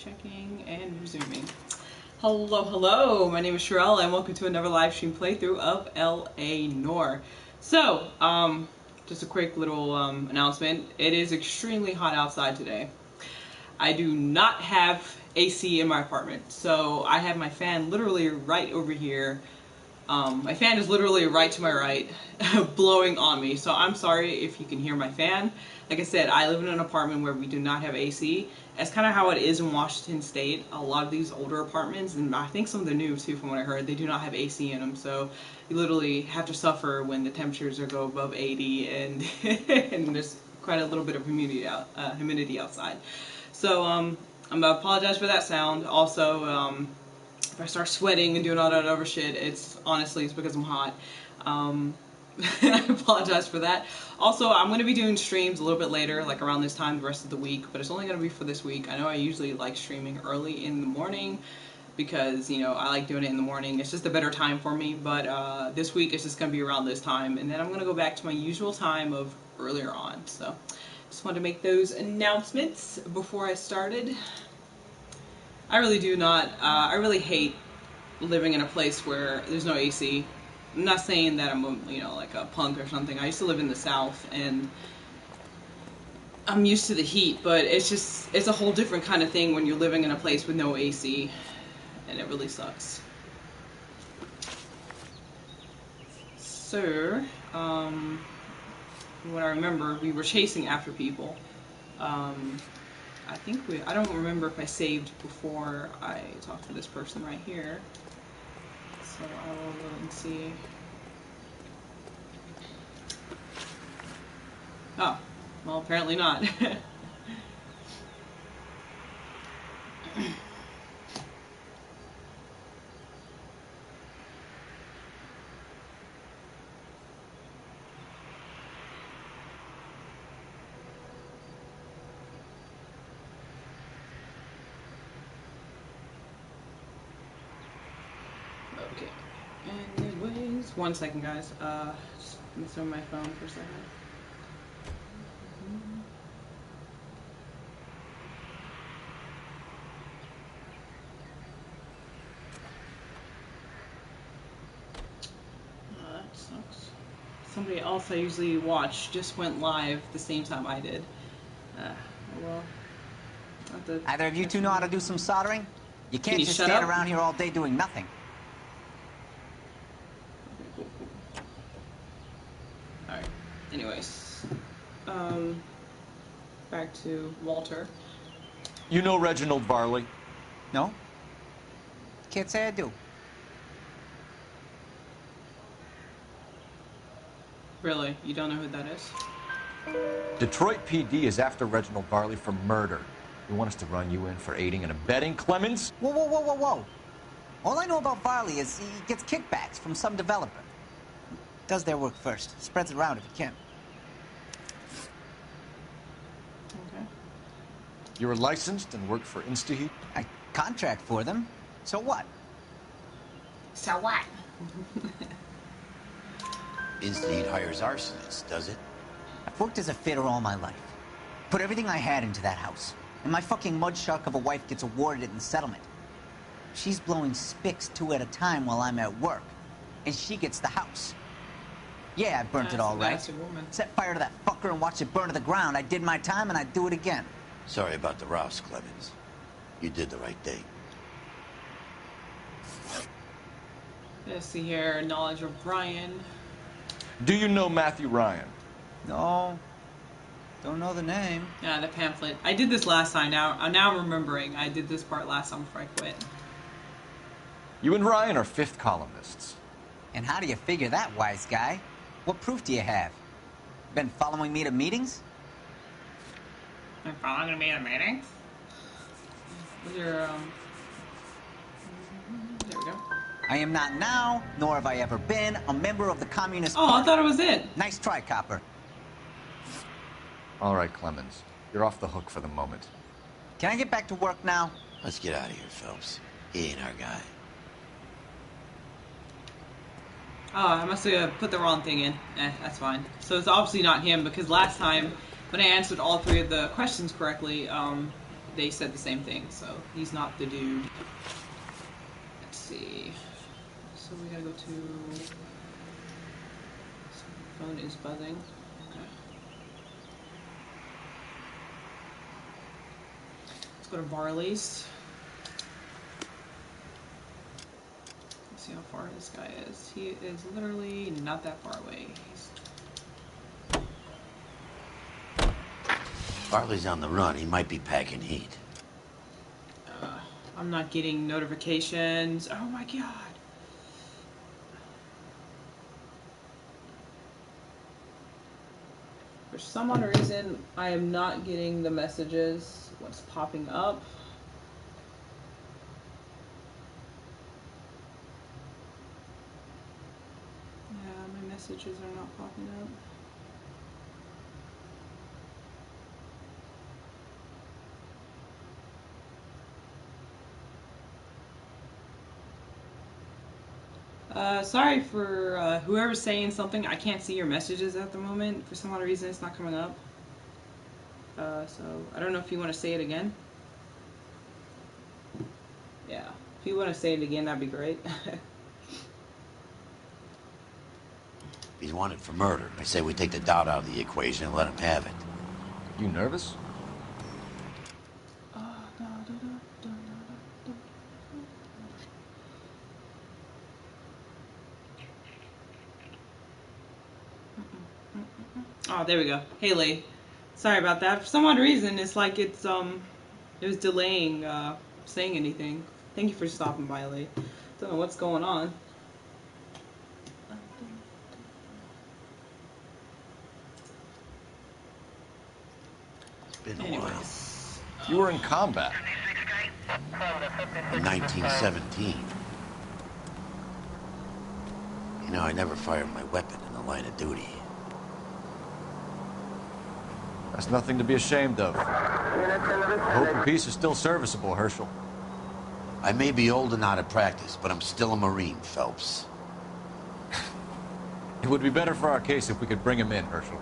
Checking and resuming. Hello, hello. My name is Sherelle, and welcome to another live stream playthrough of LA Noire. So, just a quick little announcement. It is extremely hot outside today. I do not have AC in my apartment, so I have my fan literally right over here. My fan is literally right to my right, blowing on me, so I'm sorry if you can hear my fan. Like I said, I live in an apartment where we do not have AC. That's kind of how it is in Washington State. A lot of these older apartments, and I think some of the new too from what I heard, they do not have AC in them, so you literally have to suffer when the temperatures go above 80 and, and there's quite a little bit of humidity outside. So I'm going to apologize for that sound. Also, if I start sweating and doing all that other shit, it's because I'm hot. I apologize for that. Also, I'm going to be doing streams a little bit later, like around this time the rest of the week, but it's only going to be for this week. I know I usually like streaming early in the morning because, you know, I like doing it in the morning. It's just a better time for me, but this week it's just going to be around this time, and then I'm going to go back to my usual time of earlier on. So, just wanted to make those announcements before I started. I really do not, I really hate living in a place where there's no AC. I'm not saying that I'm, like a punk or something. I used to live in the South, and I'm used to the heat, but it's a whole different kind of thing when you're living in a place with no AC, and it really sucks. So, what I remember, we were chasing after people. I don't remember if I saved before I talked to this person right here. So I will look and see. Oh, well, apparently not. Okay. Anyways, 1 second, guys. Just mess on my phone for a second. That sucks. Somebody else I usually watch just went live the same time I did. Well. Either of you two know how to do some soldering? You can't just stand around here all day doing nothing. Cool. Alright, anyways. Back to Walter. You know Reginald Varley? No? Can't say I do. Really? You don't know who that is? Detroit PD is after Reginald Varley for murder. You want us to run you in for aiding and abetting, Clemens? Whoa. All I know about Varley is he gets kickbacks from some developer. Does their work first. Spreads it around if he can. Okay. You're licensed and work for InstaHeat? I contract for them. So what? So what? InstaHeat hires arsonists, does it? I've worked as a fitter all my life. Put everything I had into that house. And my fucking mudshark of a wife gets awarded it in settlement. She's blowing spics 2 at a time while I'm at work. And she gets the house. Yeah, I burnt it all right. Set fire to that fucker and watched it burn to the ground. I did my time and I'd do it again. Sorry about the rouse, Clemens. You did the right thing. Let's see here. Knowledge of Brian. Do you know Matthew Ryan? No. Don't know the name. Yeah, the pamphlet. I did this last time. Now I'm remembering. I did this part last time before I quit. You and Ryan are fifth columnists. And how do you figure that, wise guy? What proof do you have? Been following me to meetings? Been following me to meetings? What's your, There we go. I am not now, nor have I ever been, a member of the Communist Party. I thought it was it. Nice try, copper. All right, Clemens. You're off the hook for the moment. Can I get back to work now? Let's get out of here, Phelps. He ain't our guy. Oh, I must have put the wrong thing in. That's fine. So it's obviously not him, because last time, when I answered all 3 of the questions correctly, they said the same thing, so he's not the dude. Let's see. So we gotta go to... So the phone is buzzing. Okay. Let's go to Varley's. Let's see how far this guy is. He is literally not that far away. Barley's on the run. He might be packing heat. I'm not getting notifications. Oh my god. For some odd reason, I am not getting the messages. What's popping up? Yeah, my messages are not popping up. Sorry for whoever's saying something. I can't see your messages at the moment. For some odd reason, it's not coming up. So, I don't know if you want to say it again. Yeah, if you want to say it again, that'd be great. He's wanted for murder. I say we take the doubt out of the equation and let him have it. You nervous? Oh, there we go. Hey, Lee. Sorry about that. For some odd reason, it's like it was delaying saying anything. Thank you for stopping by, Lee. Don't know what's going on. It's been a Anyways. You were in combat. while. In 1917. You know, I never fired my weapon in the line of duty. That's nothing to be ashamed of. Hope and peace is still serviceable, Herschel. I may be old and out of practice, but I'm still a Marine, Phelps. It would be better for our case if we could bring him in, Herschel.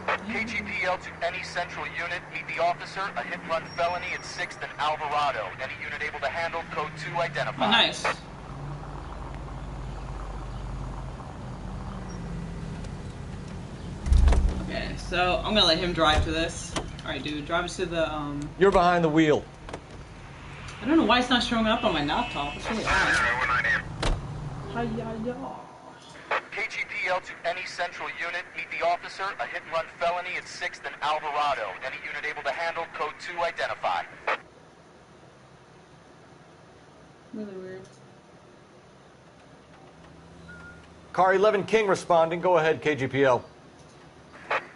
KGPL to any central unit. Meet the officer. A hit-run felony at 6th and Alvarado. Any unit able to handle code 2 identified. Oh, nice. Okay, so I'm gonna let him drive to this. Alright, dude, drive us to the, You're behind the wheel. I don't know why it's not showing up on my laptop. It's really odd. Hi-ya-ya. KGPL to any central unit. Meet the officer. A hit-run felony at 6th and Alvarado. Any unit able to handle code 2 identified. Really weird. Car 11 King responding. Go ahead, KGPL.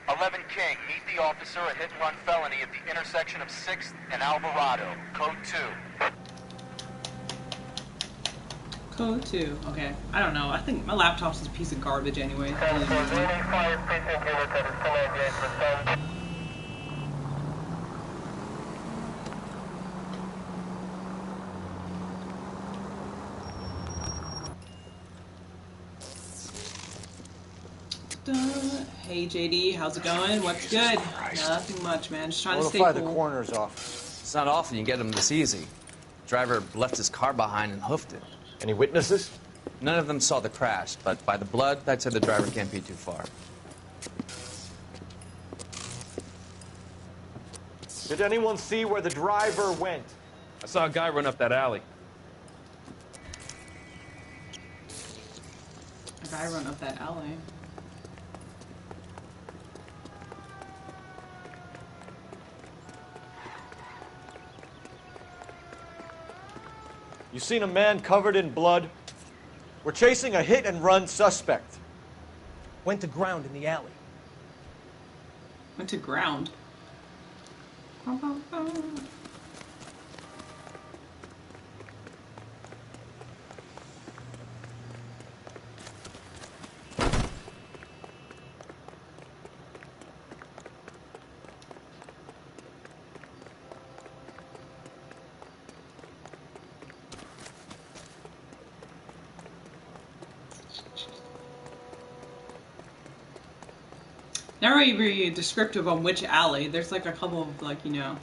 11 King, meet the officer. A hit-and-run felony at the intersection of 6th and Alvarado. Code 2. Code 2. Okay. I don't know. I think my laptop's a piece of garbage anyway. Hey JD, how's it going? What's good? Nothing much, man. Just trying to stay Notify cool. the coroner's office. It's not often you get them this easy. Driver left his car behind and hoofed it. Any witnesses? None of them saw the crash, but by the blood, I'd say the driver can't be too far. Did anyone see where the driver went? I saw a guy run up that alley. A guy run up that alley. You seen a man covered in blood? We're chasing a hit-and-run suspect. Went to ground in the alley. Went to ground. Not really descriptive on which alley. There's like a couple of like, you know.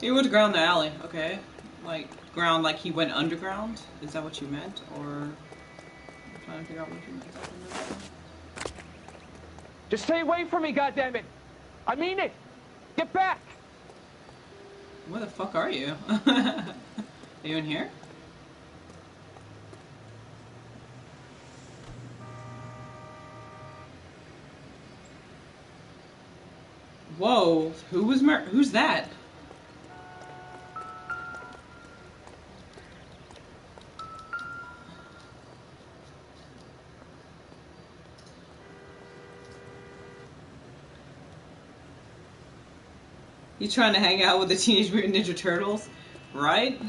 He would ground the alley, okay? Like ground like he went underground? Is that what you meant? Or I'm trying to figure out what you meant. Just stay away from me, goddammit! I mean it! Get back! Where the fuck are you? Are you in here? Whoa, who's that? You trying to hang out with the Teenage Mutant Ninja Turtles, right?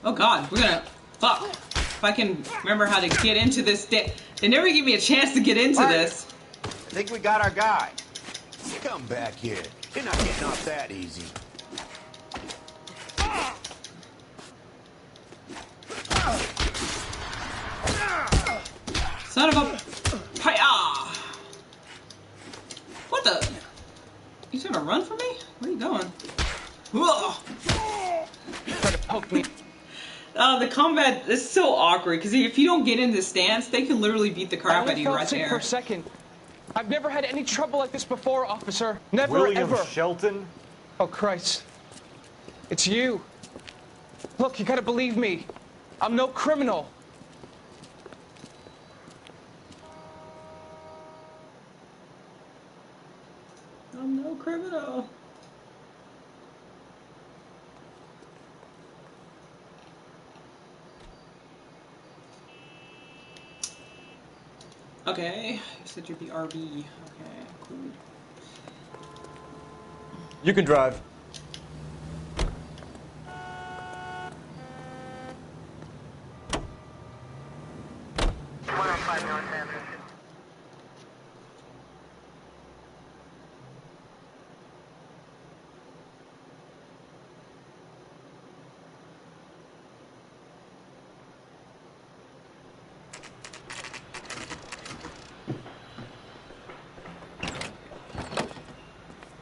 Oh god, we're gonna... Fuck. If I can remember how to get into this... They never give me a chance to get into this. I think we got our guy. Come back here. You're not getting off that easy. Son of a... Hi-ya! What the... You trying to run from me? Where are you going? Whoa! Try to poke me. The combat is so awkward, because if you don't get in the stance, they can literally beat the crap out of you right sick there. for a second. I've never had any trouble like this before, officer. Never, William ever. Shelton? Oh, Christ. It's you. Look, you gotta believe me. I'm no criminal. I'm no criminal. Okay, you said you'd be RB. Okay, cool. You can drive.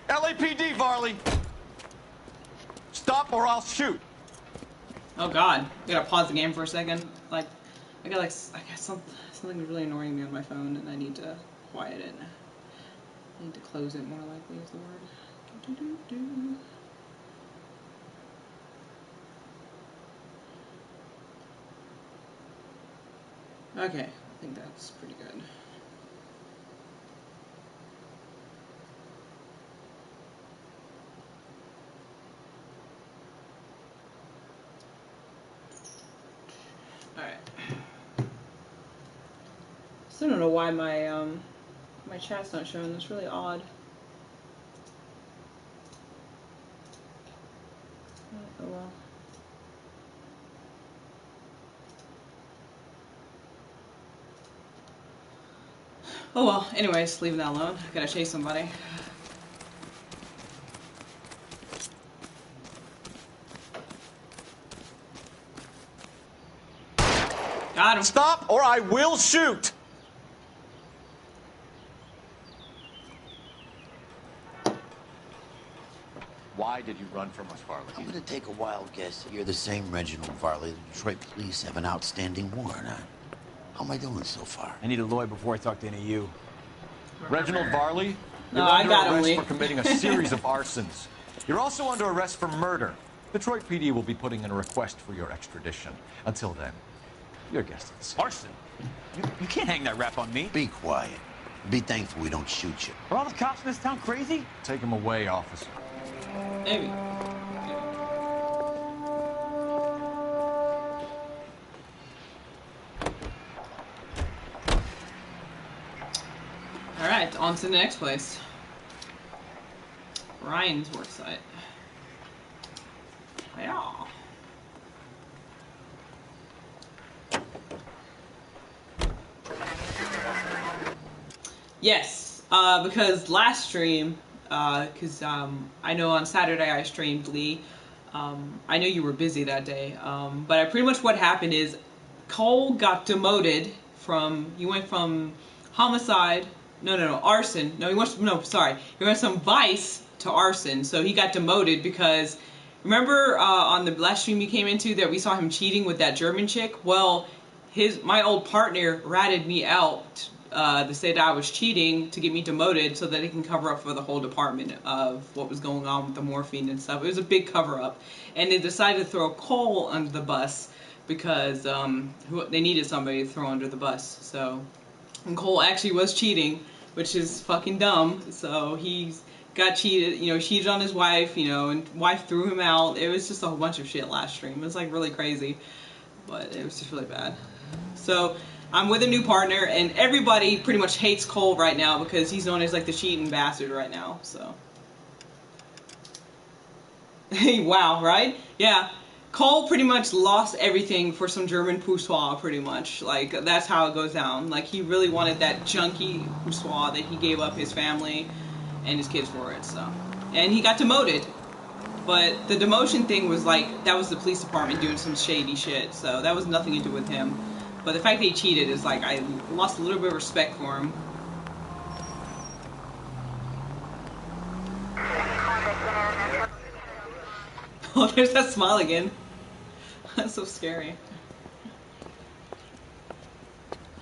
LAPD, Varley! Stop or I'll shoot! Oh god, I gotta pause the game for a second. Like, I got something really annoying me on my phone, and I need to quiet it. I need to close it more likely is the word. Do-do-do-do. Okay, I think that's pretty good. Alright. Still don't know why my my chat's not showing. That's really odd. Oh well. Oh well, anyways, leave that alone. I gotta chase somebody. Got him. Stop or I will shoot! Why did you run from us, Varley? I'm gonna take a wild guess that you're the same Reginald Varley the Detroit police have an outstanding warrant on. How am I doing so far? I need a lawyer before I talk to any of you. Reginald Varley? No, You're I under got him, arrest Lee. for committing a series of arsons. You're also under arrest for murder. Detroit PD will be putting in a request for your extradition. Until then, your guest is Arson? You can't hang that rap on me. Be quiet. Be thankful we don't shoot you. Are all the cops in this town crazy? Take him away, officer. Maybe. Alright, on to the next place. Ryan's worksite. Yeah. Yes, because last stream, I know on Saturday I streamed Lee, I know you were busy that day, but pretty much what happened is Cole got demoted he went from homicide, arson. No, he went from vice to arson. So he got demoted because, remember on the last stream you came into that we saw him cheating with that German chick? Well, my old partner ratted me out to say that I was cheating to get me demoted so that he can cover up for the whole department of what was going on with the morphine and stuff. It was a big cover up. And they decided to throw Cole under the bus because they needed somebody to throw under the bus. So, and Cole actually was cheating, which is fucking dumb. So he got cheated, cheated on his wife, and wife threw him out. It was just a whole bunch of shit last stream. It was like really crazy, but it was just really bad. So I'm with a new partner, and everybody pretty much hates Cole right now because he's known as like the cheating bastard right now. So, wow, right? Yeah. Cole pretty much lost everything for some German poussoir, pretty much. Like, that's how it goes down. Like, he really wanted that junky poussoir that he gave up his family and his kids for it, so. And he got demoted. But the demotion thing was like, that was the police department doing some shady shit, so that was nothing to do with him. But the fact that he cheated is like, I lost a little bit of respect for him. Oh, there's that smile again. That's so scary.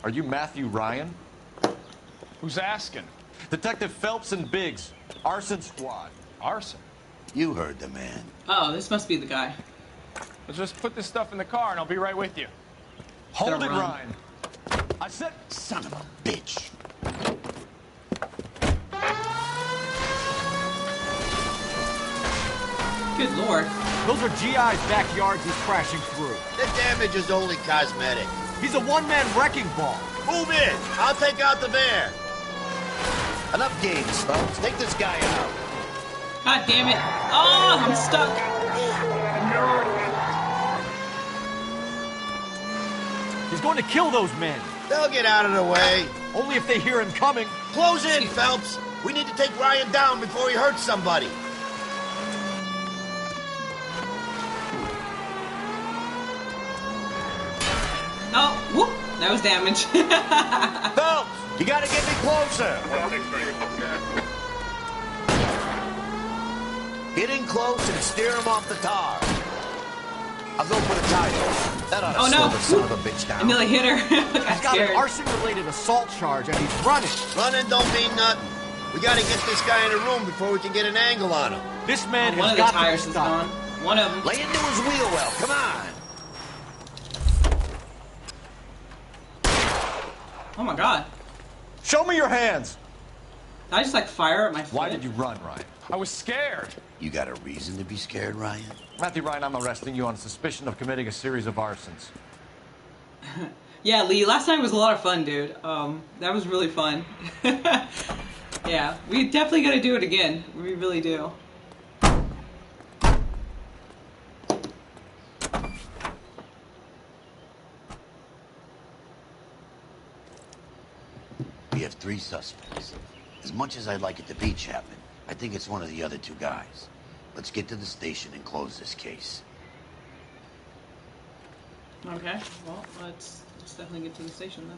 Are you Matthew Ryan? Who's asking? Detective Phelps and Biggs, arson squad. Arson? You heard the man. Oh, this must be the guy. Let's just put this stuff in the car and I'll be right with you. Hold it, Ryan. I said, son of a bitch. Good lord. Those are GI's backyards he's crashing through. The damage is only cosmetic. He's a one-man wrecking ball. Move in. I'll take out the van. Enough games, folks. Take this guy out. God damn it. Oh, I'm stuck. He's going to kill those men. They'll get out of the way. Only if they hear him coming. Close in, Phelps. We need to take Ryan down before he hurts somebody. Oh, whoop. That was damage. Phelps, you gotta get me closer. Get in close and steer him off the tar. I'll go put a tire. That ought to slow the son of a bitch down. I nearly hit her. He's got an arson-related assault charge and he's running. Running don't mean nothing. We gotta get this guy in a room before we can get an angle on him. This man One has of the got tires to is stop. gone. One of them. Lay into his wheel well. Come on. Oh my god. Show me your hands. Did I just like fire at my foot? Why did you run, Ryan? I was scared. You got a reason to be scared, Ryan? Matthew Ryan, I'm arresting you on suspicion of committing a series of arsons. Yeah, Lee, last time was a lot of fun, dude. That was really fun. Yeah, we definitely gotta do it again. We really do. We have 3 suspects. As much as I'd like it to be Chapman, I think it's one of the other 2 guys. Let's get to the station and close this case. Okay, well, let's definitely get to the station then.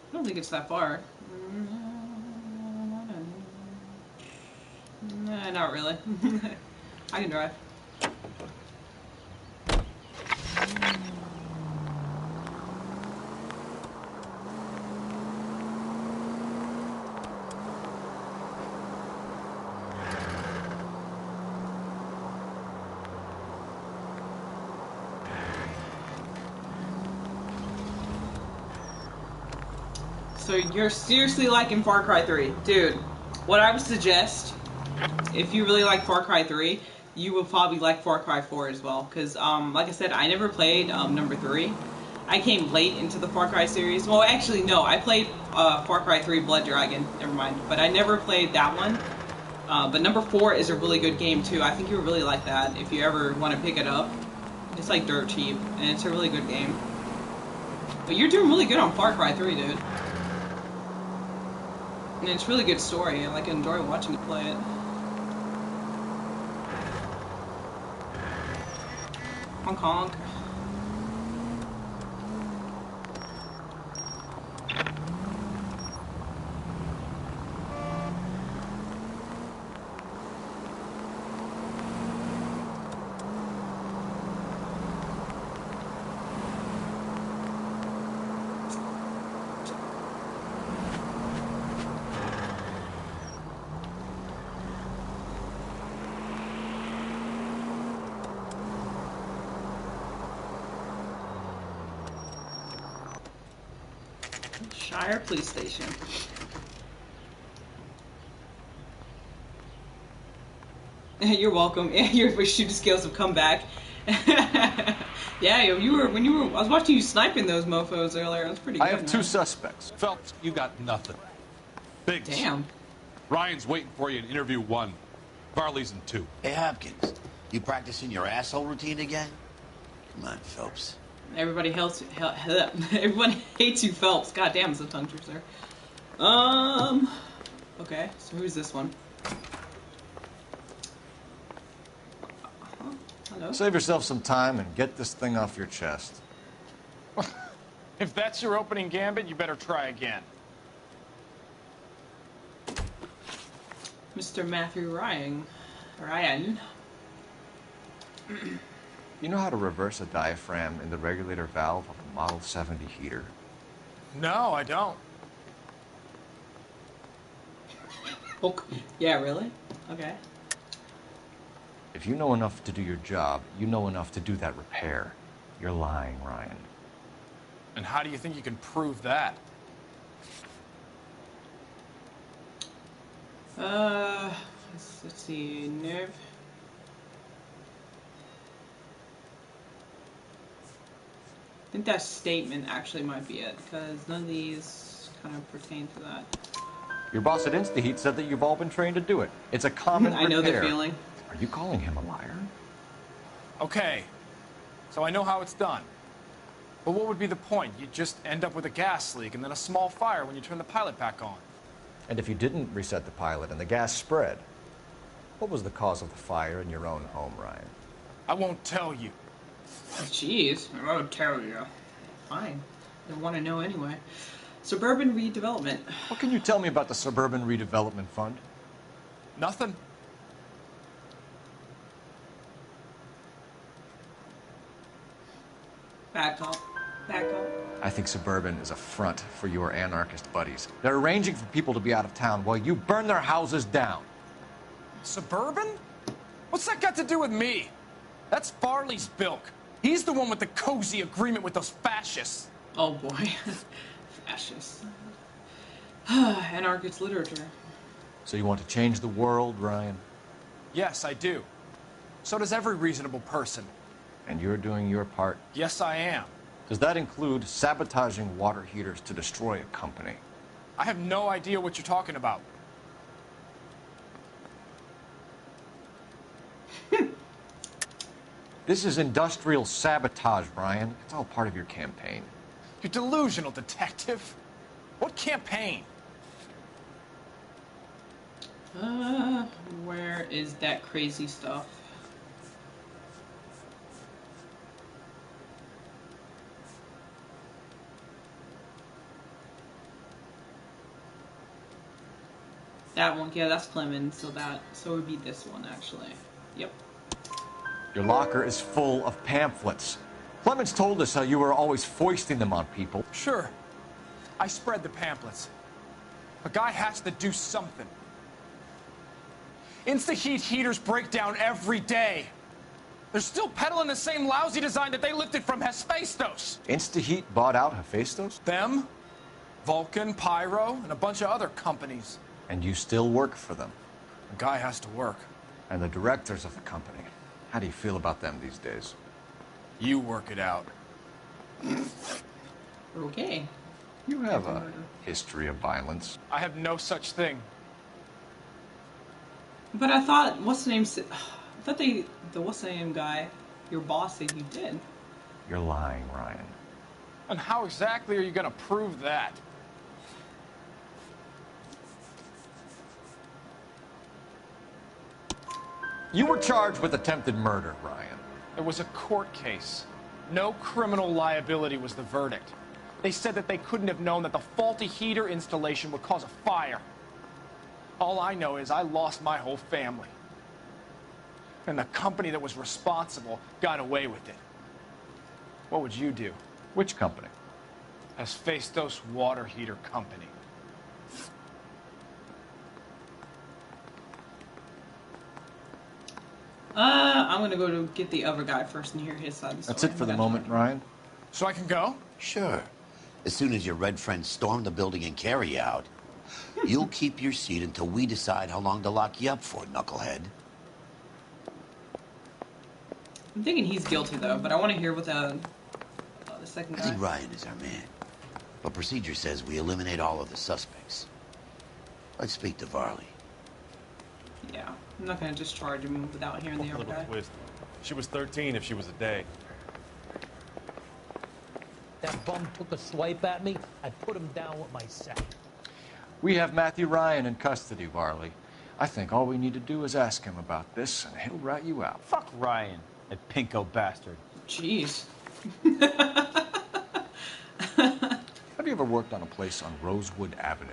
I don't think it's that far. Nah, not really. I can drive. So you're seriously liking Far Cry 3. Dude, what I would suggest, if you really like Far Cry 3, you will probably like Far Cry 4 as well. Because, like I said, I never played number 3. I came late into the Far Cry series. Well, actually, no. I played Far Cry 3 Blood Dragon. Never mind. But I never played that one. But number 4 is a really good game, too. I think you would really like that if you ever want to pick it up. It's like dirt cheap, and it's a really good game. But you're doing really good on Far Cry 3, dude. And it's a really good story. I like enjoy watching you play it. Honk honk. Shire Police Station. You're welcome. Your shooting skills have come back. Yeah, you were I was watching you sniping those mofo's earlier. It was pretty good. I have two man. suspects. Phelps, you got nothing. Biggs. Damn. Ryan's waiting for you in interview 1. Varley's in 2. Hey, Hopkins, you practicing your asshole routine again? Come on, Phelps. Everybody everyone hates you, Phelps. God damn, it's a tongue twister. Okay, so who's this one? Hello? Save yourself some time and get this thing off your chest. If that's your opening gambit, you better try again. Mr. Matthew Ryan. You know how to reverse a diaphragm in the regulator valve of a Model 70 heater? No, I don't. Oh, yeah, really? Okay. If you know enough to do your job, you know enough to do that repair. You're lying, Ryan. And how do you think you can prove that? Let's see, nerve. I think that statement actually might be it, because none of these kind of pertain to that. Your boss at InstaHeat said that you've all been trained to do it. It's a common I know the repair. feeling. Are you calling him a liar? Okay, so I know how it's done. But what would be the point? You'd just end up with a gas leak and then a small fire when you turn the pilot back on. And if you didn't reset the pilot and the gas spread, what was the cause of the fire in your own home, Ryan? I won't tell you. Jeez, I would tell you. Fine. Don't want to know anyway. Suburban redevelopment. What can you tell me about the Suburban Redevelopment Fund? Nothing. Back up. Back up. I think Suburban is a front for your anarchist buddies. They're arranging for people to be out of town while you burn their houses down. Suburban? What's that got to do with me? That's Farley's bilk. He's the one with the cozy agreement with those fascists. Oh boy. Fascists. Anarchist literature. So you want to change the world, Ryan? Yes, I do. So does every reasonable person. And you're doing your part? Yes, I am. Does that include sabotaging water heaters to destroy a company? I have no idea what you're talking about. This is industrial sabotage, Ryan. It's all part of your campaign. You're delusional, detective. What campaign? Where is that crazy stuff? That one, yeah, that's Clemens, so it would be this one, actually. Yep. Your locker is full of pamphlets. Clemens told us how you were always foisting them on people. Sure. I spread the pamphlets. A guy has to do something. InstaHeat heaters break down every day. They're still peddling the same lousy design that they lifted from Hephaestus. InstaHeat bought out Hephaestus? Them, Vulcan, Pyro, and a bunch of other companies. And you still work for them. A guy has to work. And the directors of the company. How do you feel about them these days? You work it out. Okay. You have a history of violence. I have no such thing. But I thought, what's the name? I thought the what's the name guy, your boss, said you did. You're lying, Ryan. And how exactly are you going to prove that? You were charged with attempted murder, Ryan. It was a court case. No criminal liability was the verdict. They said that they couldn't have known that the faulty heater installation would cause a fire. All I know is I lost my whole family. And the company that was responsible got away with it. What would you do? Which company? Hephaestus Water Heater Company. I'm gonna go to get the other guy first and hear his side of the story. That's it for the moment, Ryan. So I can go? Sure. As soon as your red friends storm the building and carry you out, you'll keep your seat until we decide how long to lock you up for, knucklehead. I'm thinking he's guilty though, but I want to hear what the second I guy. think Ryan is our man. But procedure says we eliminate all of the suspects. Let's speak to Varley. Yeah, I'm not gonna discharge him without hearing the other Little guy. twist. She was 13 if she was a day. That bum took a swipe at me, I put him down with my sack. We have Matthew Ryan in custody, Varley. I think all we need to do is ask him about this, and he'll rat you out. Fuck Ryan, that pinko bastard. Jeez. Have you ever worked on a place on Rosewood Avenue?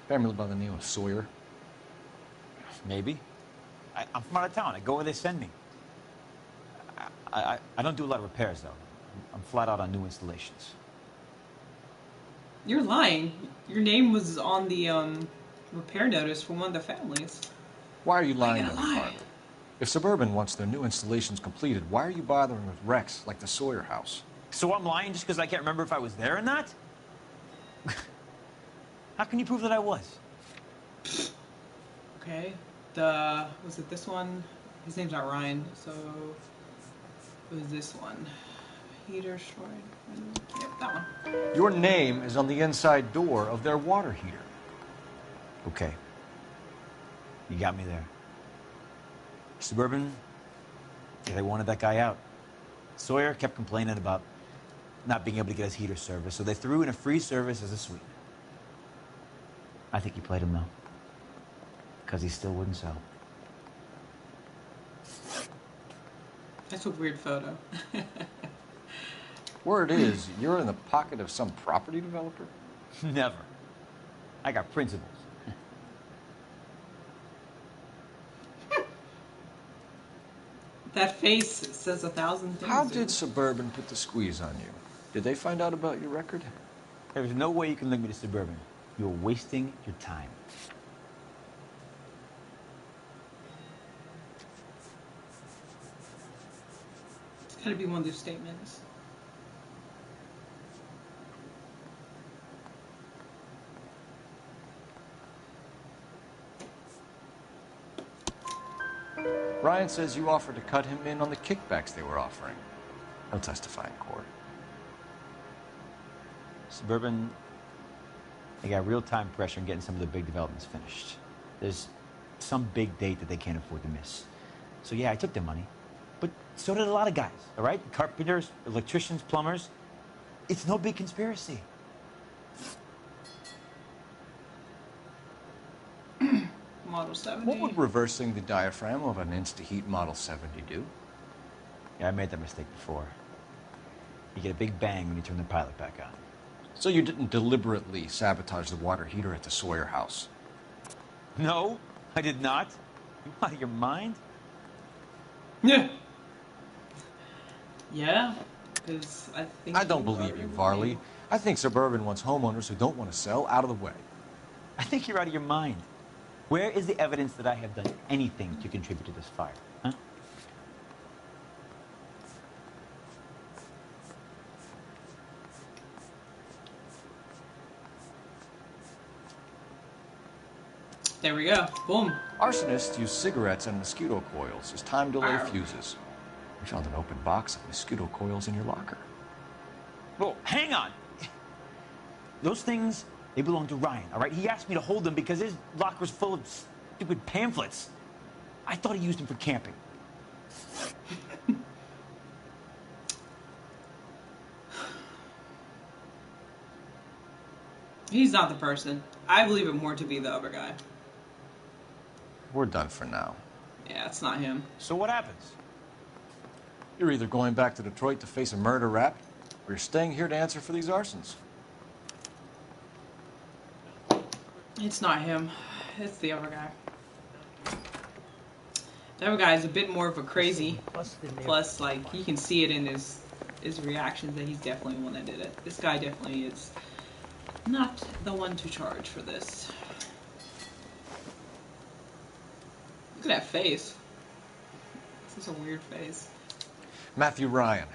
Family by the name of Sawyer? Maybe. I'm from out of town. I go where they send me. I don't do a lot of repairs, though. I'm flat out on new installations. You're lying. Your name was on the repair notice for one of the families. Why are you lying I to gotta me, lie. Varley? If Suburban wants their new installations completed, why are you bothering with wrecks like the Sawyer house? So I'm lying just because I can't remember if I was there or not? How can you prove that I was? Okay. Was it this one? His name's not Ryan, so it was this one. Heater short. Yep, that one. Your name is on the inside door of their water heater. Okay. You got me there. Suburban, they wanted that guy out. Sawyer kept complaining about not being able to get his heater service, so they threw in a free service as a sweetener. I think he played him, though. Because he still wouldn't sell. That's a weird photo. Word is, you're in the pocket of some property developer? Never. I got principles. That face says 1,000 things. How dude. did Suburban put the squeeze on you? Did they find out about your record? There's no way you can link me to Suburban. You're wasting your time. It's gotta be one of those statements. Ryan says you offered to cut him in on the kickbacks they were offering. He'll testify in court. Suburban, they got real-time pressure on getting some of the big developments finished. There's some big date that they can't afford to miss. So yeah, I took their money. But so did a lot of guys, all right? Carpenters, electricians, plumbers. It's no big conspiracy. Model 70. What would reversing the diaphragm of an Instaheat Model 70 do? Yeah, I made that mistake before. You get a big bang when you turn the pilot back on. So you didn't deliberately sabotage the water heater at the Sawyer house? No, I did not. You out of your mind? Yeah. Yeah, because I think... I don't believe you, Varley. I think Suburban wants homeowners who don't want to sell out of the way. I think you're out of your mind. Where is the evidence that I have done anything to contribute to this fire? Huh? There we go. Boom. Arsonists use cigarettes and mosquito coils as time delay fuses. We found an open box of mosquito coils in your locker. Whoa, hang on. Those things, they belong to Ryan, all right? He asked me to hold them because his locker's full of stupid pamphlets. I thought he used them for camping. He's not the person. I believe it more to be the other guy. We're done for now. Yeah. Yeah, it's not him. So what happens? You're either going back to Detroit to face a murder rap, or you're staying here to answer for these arsons. It's not him. It's the other guy. The other guy is a bit more of a crazy. Plus, like, you can see it in his reactions that he's definitely the one that did it. This guy definitely is not the one to charge for this. Look at that face. This is a weird face. Matthew Ryan,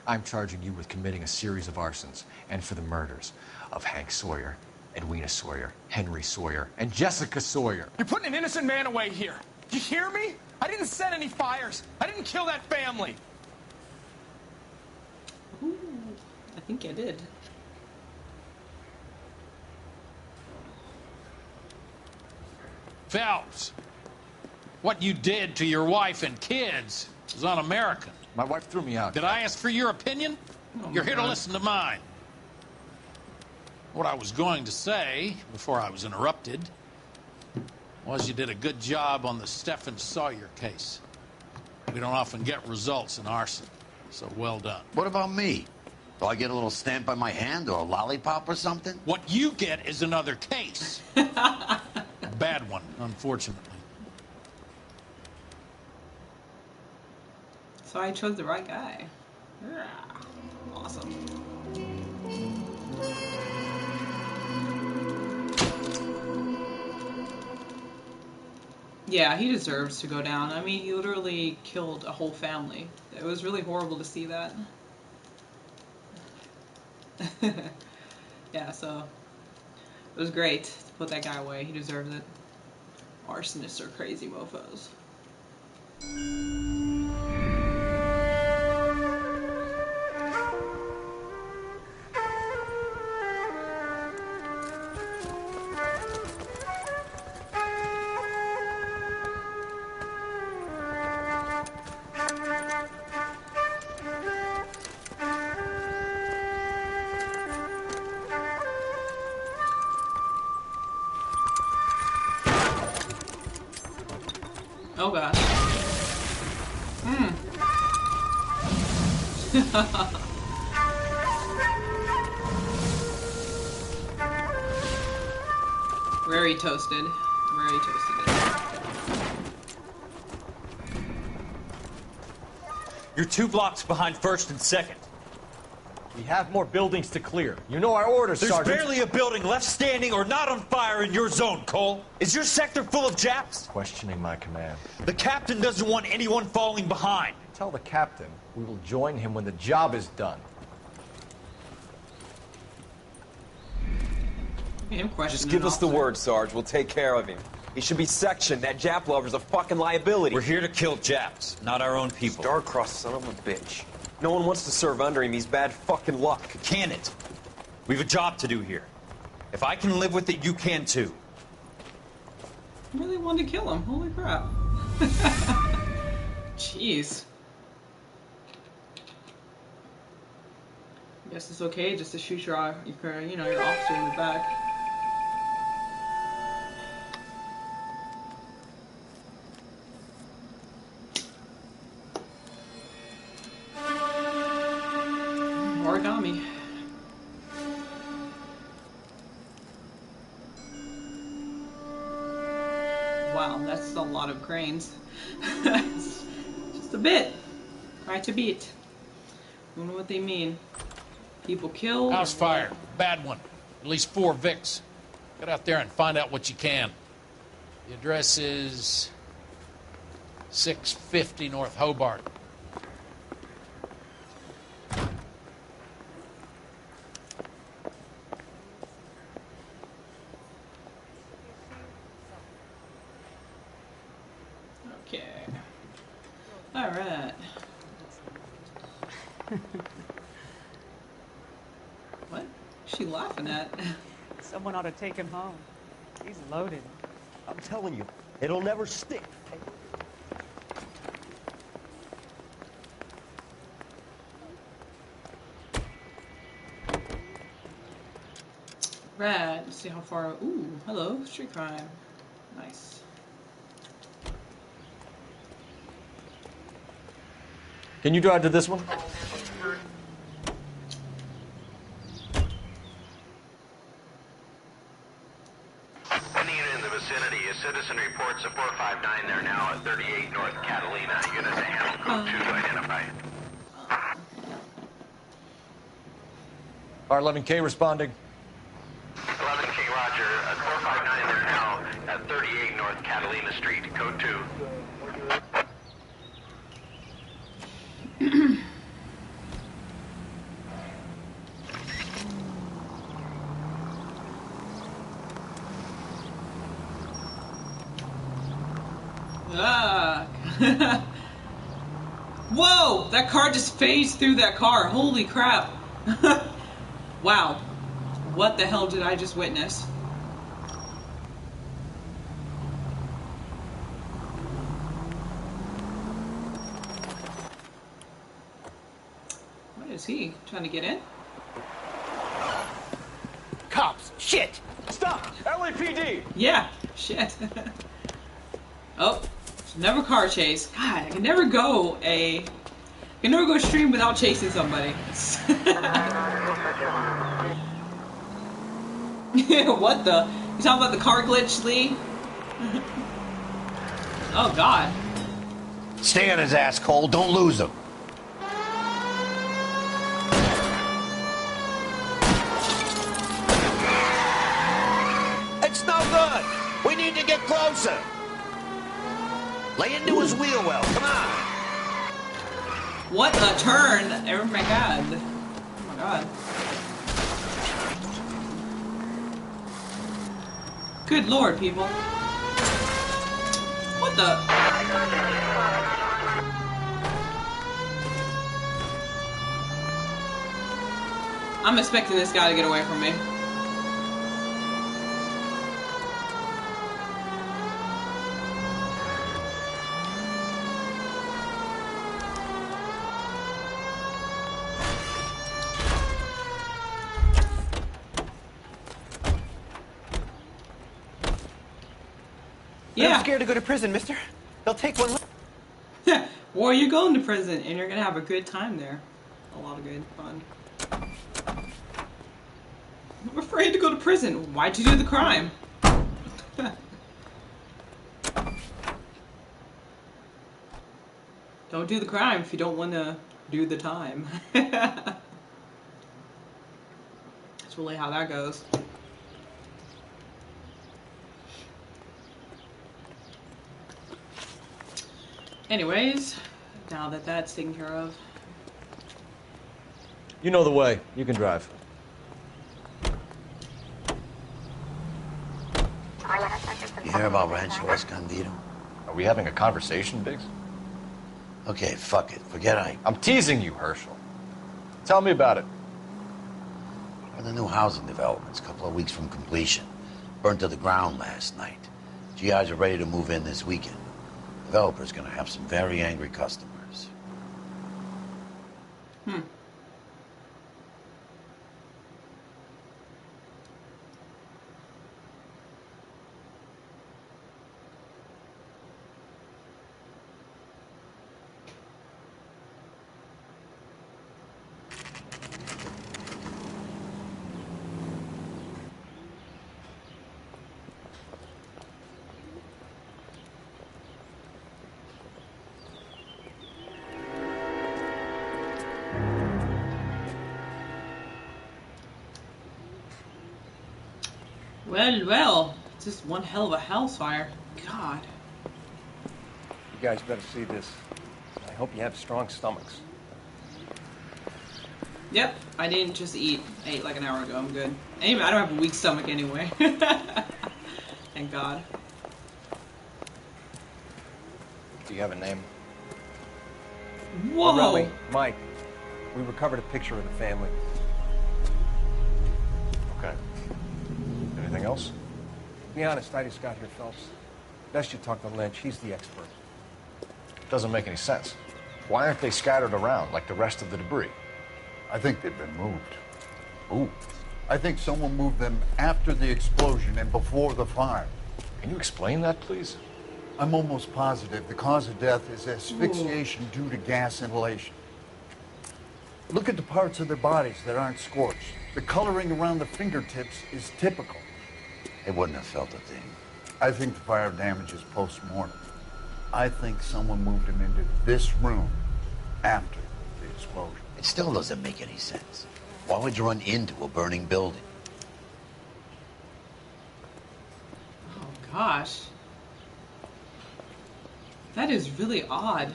I'm charging you with committing a series of arsons and for the murders of Hank Sawyer, Edwina Sawyer, Henry Sawyer, and Jessica Sawyer. You're putting an innocent man away here. You hear me? I didn't set any fires. I didn't kill that family. Ooh, I think I did. Phelps, what you did to your wife and kids is un-American. My wife threw me out. Did I ask for your opinion? You're here to listen to mine. What I was going to say, before I was interrupted, was you did a good job on the Stephen Sawyer case. We don't often get results in arson, so well done. What about me? Do I get a little stamp by my hand or a lollipop or something? What you get is another case. A bad one, unfortunately. So I chose the right guy. Yeah. Awesome. Yeah, he deserves to go down. I mean, he literally killed a whole family. It was really horrible to see that. Yeah, so it was great to put that guy away. He deserves it. Arsonists are crazy mofos. Oh god. Very toasted. Very toasted. You're 2 blocks behind 1st and 2nd. We have more buildings to clear. You know our orders, There's Sergeant. barely a building left standing or not on fire in your zone, Cole. Is your sector full of Japs? Questioning my command. The captain doesn't want anyone falling behind. Tell the captain we will join him when the job is done. Just give us the word, Sarge. We'll take care of him. He should be sectioned. That Jap lover's a fucking liability. We're here to kill Japs, not our own people. Star-crossed son of a bitch. No one wants to serve under him. He's bad fucking luck. Can it? We have a job to do here. If I can live with it, you can too. I really wanted to kill him. Holy crap. Jeez. Guess it's okay just to shoot your officer in the back. Origami. Wow, that's a lot of cranes. Just a bit. Right to beat. I don't know what they mean. People killed. House fire. Bad one. At least 4 Vicks. Get out there and find out what you can. The address is 650 North Hobart. Okay. All right. What? What's she laughing at? Someone ought to take him home. He's loaded. I'm telling you, it'll never stick. Right. Let's see how far. Ooh, hello, street crime. Nice. Can you drive to this one? Any unit in the vicinity, a citizen reports a 459 there now at 38 North Catalina. Unit to handle code 2 to identify. R11K responding. 11K Roger, 459 there now at 38 North Catalina Street, code 2. Ah. Whoa! That car just phased through that car. Holy crap. Wow. What the hell did I just witness? What is he? Trying to get in? Cops! Shit! Stop! LAPD! Yeah, shit. Oh, it's never car chase. God, I can never go stream without chasing somebody. What the? You talking about the car glitch, Lee? Oh God. Stay on his ass, Cole. Don't lose him. It's no good. We need to get closer. Lay into his wheel well. Come on. What a turn! Oh my God. Oh my God. Good Lord, people. What the? I'm expecting this guy to get away from me. Yeah. I'm scared to go to prison, mister. They'll take one. Well, you're going to prison, and you're gonna have a good time there. A lot of good fun. I'm afraid to go to prison. Why'd you do the crime? Don't do the crime if you don't want to do the time. That's really how that goes. Anyways, now that that's taken care of. You know the way. You can drive. You hear about Rancho Escondido? Are we having a conversation, Biggs? Okay, fuck it. Forget I'm teasing you, Herschel. Tell me about it. The new housing development's a couple of weeks from completion. Burned to the ground last night. GIs are ready to move in this weekend. Developer's gonna have some very angry customers. Well, it's just one hell of a house fire. God. You guys better see this. I hope you have strong stomachs. Yep, I didn't just eat. I ate like an hour ago. I'm good. Anyway, I don't have a weak stomach anyway. Thank God. Do you have a name? Whoa! Morelli, Mike. We recovered a picture of the family. Okay. Anything else? To be honest, I just got here, Phelps. Best you talk to Lynch. He's the expert. Doesn't make any sense. Why aren't they scattered around like the rest of the debris? I think they've been moved. Ooh. I think someone moved them after the explosion and before the fire. Can you explain that, please? I'm almost positive the cause of death is asphyxiation due to gas inhalation. Look at the parts of their bodies that aren't scorched. The coloring around the fingertips is typical. They wouldn't have felt a thing. I think the fire damage is post-mortem. I think someone moved him into this room after the explosion. It still doesn't make any sense. Why would you run into a burning building? Oh gosh. That is really odd.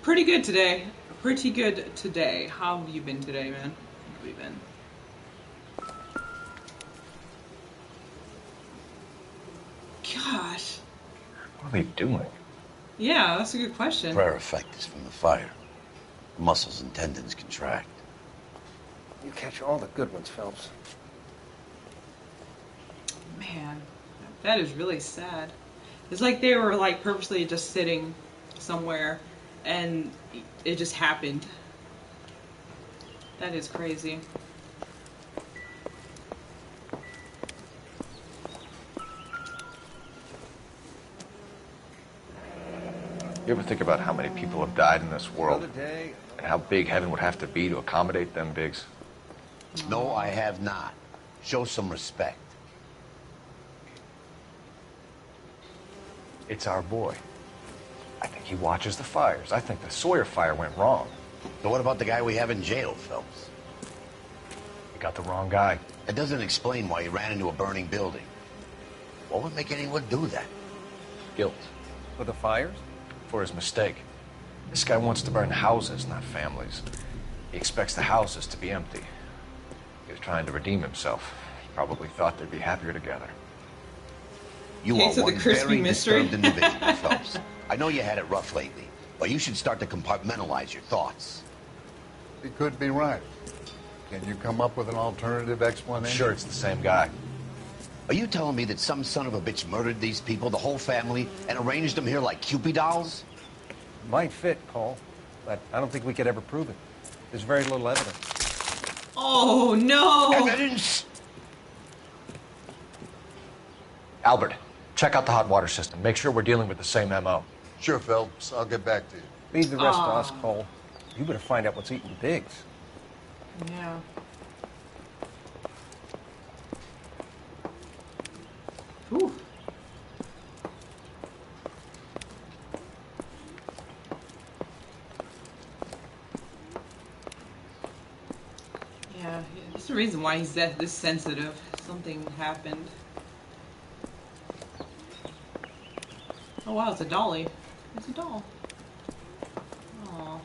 Pretty good today. Pretty good today. How have you been today, man? How have you been? Gosh. What are they doing? Yeah, that's a good question. Prayer effect is from the fire. The muscles and tendons contract. You catch all the good ones, Phelps. Man, that is really sad. It's like they were like purposely just sitting somewhere and it just happened. That is crazy. You ever think about how many people have died in this world? And how big heaven would have to be to accommodate them bigs? No, I have not. Show some respect. It's our boy. I think he watches the fires. I think the Sawyer fire went wrong. So what about the guy we have in jail, Phelps? You got the wrong guy. That doesn't explain why he ran into a burning building. What would make anyone do that? Guilt. For the fires? For his mistake. This guy wants to burn houses, not families. He expects the houses to be empty. He was trying to redeem himself. He probably thought they'd be happier together. You are one very disturbed individual, Phelps. I know you had it rough lately, but you should start to compartmentalize your thoughts. He could be right. Can you come up with an alternative explanation? Sure, it's the same guy. Are you telling me that some son of a bitch murdered these people, the whole family, and arranged them here like Cupid dolls? Might fit, Cole, but I don't think we could ever prove it. There's very little evidence. Oh, no! Evidence? Albert, check out the hot water system. Make sure we're dealing with the same M.O. Sure, Phelps. I'll get back to you. Leave the rest to us, Cole. You better find out what's eating the pigs. Yeah. Whew. Yeah, that's the reason why he's this sensitive. Something happened. Oh wow, it's a dolly. It's a doll. Aww.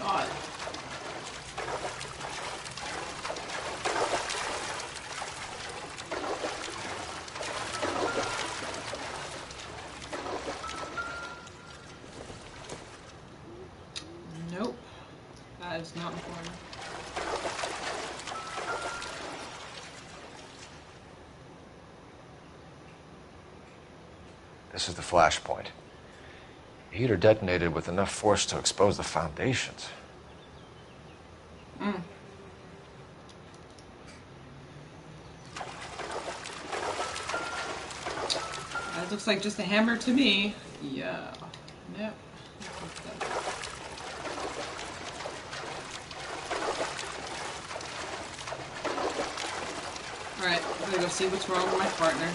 God. Nope. That is not important. This is the flashpoint. The heater detonated with enough force to expose the foundations. Mm. That looks like just a hammer to me. Yeah. Yep. Alright, I'm gonna go see what's wrong with my partner.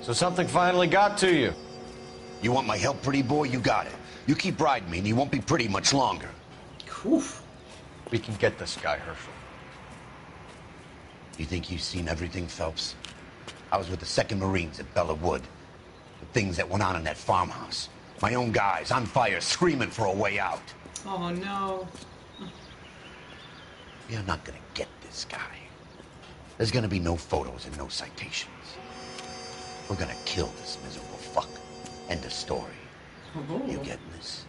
So something finally got to you. You want my help, pretty boy? You got it. You keep riding me and you won't be pretty much longer. Oof. We can get this guy, Herschel. You think you've seen everything, Phelps? I was with the 2nd Marines at Bella Wood. The things that went on in that farmhouse. My own guys on fire, screaming for a way out. Oh no. You're not gonna get this guy. There's gonna be no photos and no citations. We're gonna kill this miserable fuck. End of story. Oh. You getting this?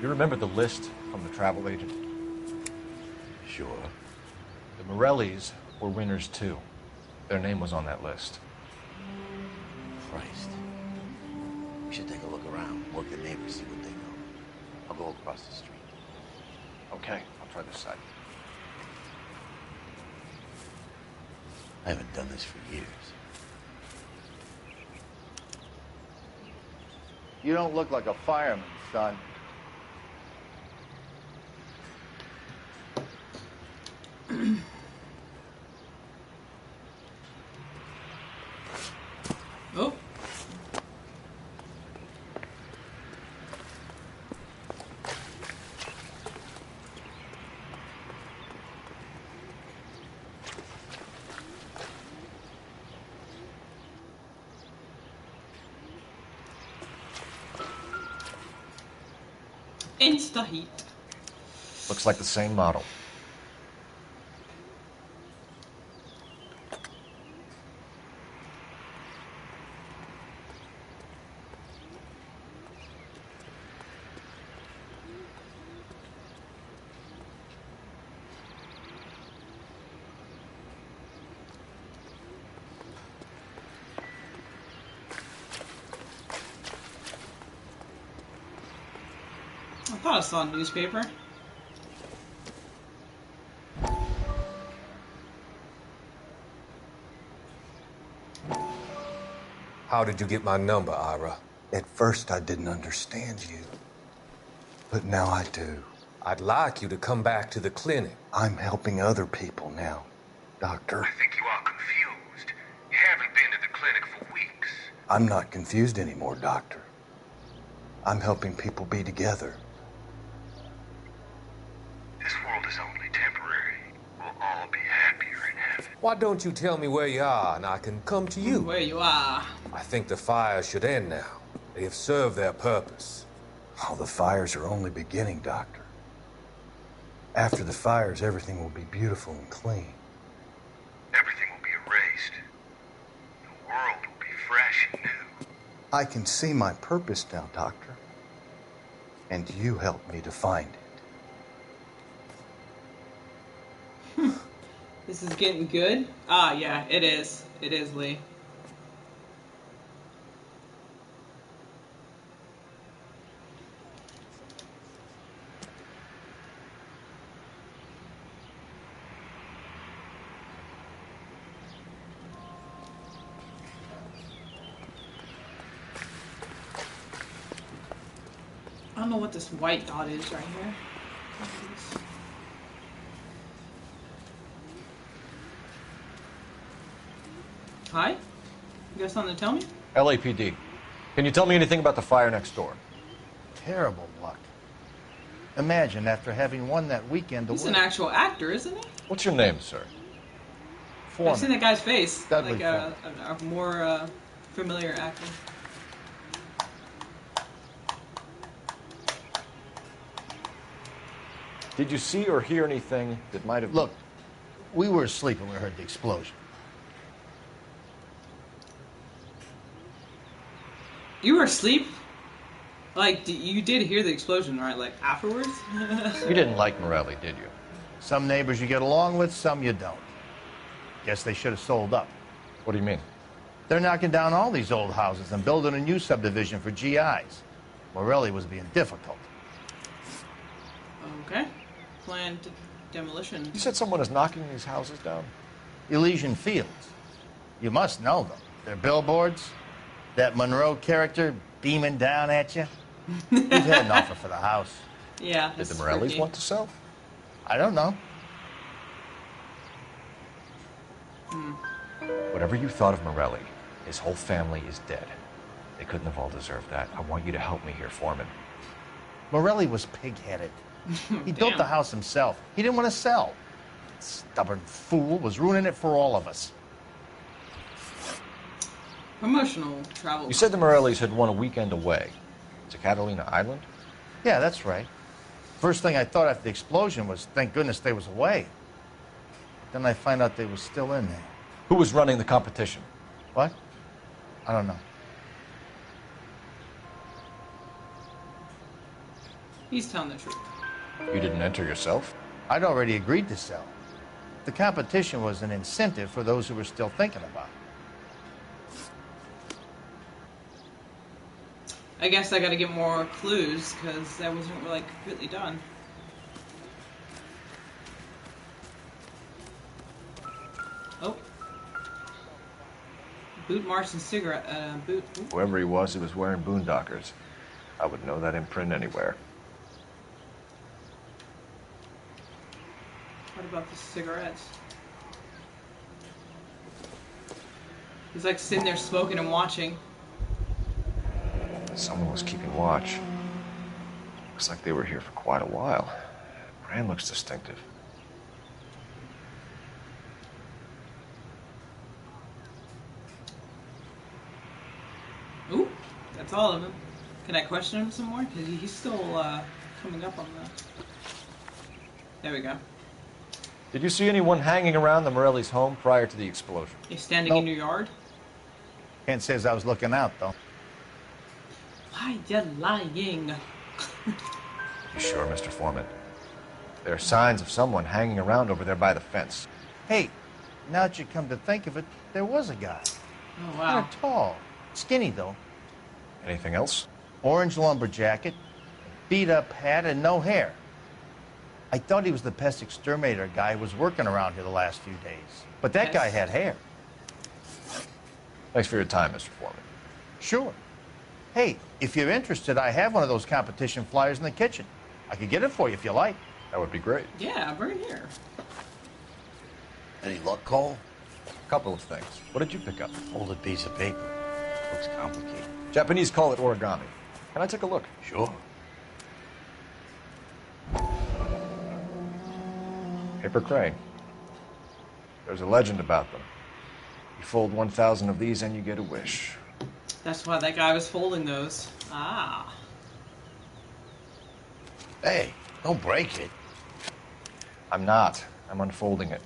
You remember the list from the travel agent? Sure. The Morellis were winners too. Their name was on that list. Christ. We should take a look around, work the neighbors, see what they know. I'll go across the street. Okay, I'll try this side. I haven't done this for years. You don't look like a fireman, son. Oh. Insta heat. Looks like the same model. I thought I saw a newspaper. How did you get my number, Ira? At first, I didn't understand you. But now I do. I'd like you to come back to the clinic. I'm helping other people now, Doctor. I think you are confused. You haven't been to the clinic for weeks. I'm not confused anymore, Doctor. I'm helping people be together. This world is only temporary. We'll all be happier in heaven. Why don't you tell me where you are and I can come to you? Where you are. I think the fire should end now. They have served their purpose. Oh, the fires are only beginning, Doctor. After the fires, everything will be beautiful and clean. Everything will be erased. The world will be fresh and new. I can see my purpose now, Doctor. And you helped me to find it. This is getting good. Ah, yeah, it is. It is, Lee. I don't know what this white dot is right here. Hi? You got something to tell me? LAPD. Can you tell me anything about the fire next door? Terrible luck. Imagine after having won that weekend He's away. an actual actor, isn't he? What's your name, sir? Foreman. I've seen that guy's face. Dudley Like a more familiar actor. Did you see or hear anything that might have... Look, we were asleep when we heard the explosion. You were asleep? Like, you did hear the explosion, right? Like, afterwards? You didn't like Morelli, did you? Some neighbors you get along with, some you don't. Guess they should have sold up. What do you mean? They're knocking down all these old houses and building a new subdivision for GIs. Morelli was being difficult. Okay. Planned demolition. You said someone is knocking these houses down? Elysian Fields. You must know them. They're billboards. That Monroe character beaming down at you. We've had an offer for the house. Yeah. Did the Morellis want to sell? I don't know. Whatever you thought of Morelli, his whole family is dead. They couldn't have all deserved that. I want you to help me here, Foreman. Morelli was pig-headed. He built the house himself. He didn't want to sell. Stubborn fool was ruining it for all of us. Promotional travel. You said the Morellis had won a weekend away to Catalina Island? Yeah, that's right. First thing I thought after the explosion was, thank goodness they was away. Then I find out they was still in there. Who was running the competition? What? I don't know. He's telling the truth. You didn't enter yourself? I'd already agreed to sell. The competition was an incentive for those who were still thinking about it. I guess I gotta get more clues, because that wasn't like completely done. Oh. Boot Marson cigarette, boot. Ooh. Whoever he was wearing boondockers. I would know that imprint anywhere. What about the cigarettes? He's like sitting there smoking and watching. Someone was keeping watch. Looks like they were here for quite a while. Brand looks distinctive. Ooh, that's all of him. Can I question him some more? Because he's still coming up on that. There we go. Did you see anyone hanging around the Morelli's home prior to the explosion? He's standing in your yard? Kent says I was looking out, though. Why you lying? You sure, Mr. Foreman? There are signs of someone hanging around over there by the fence. Hey, now that you come to think of it, there was a guy. Oh, wow. Kind of tall. Skinny, though. Anything else? Orange lumber jacket, beat-up hat, and no hair. I thought he was the pest exterminator guy who was working around here the last few days. But that guy had hair. Thanks for your time, Mr. Foreman. Sure. Hey, if you're interested, I have one of those competition flyers in the kitchen. I could get it for you if you like. That would be great. Yeah, bring it here. Any luck, Cole? A couple of things. What did you pick up? Folded piece of paper. Looks complicated. Japanese call it origami. Can I take a look? Sure. Paper crane. There's a legend about them. You fold 1,000 of these and you get a wish. That's why that guy was folding those. Ah. Hey, don't break it. I'm not. I'm unfolding it.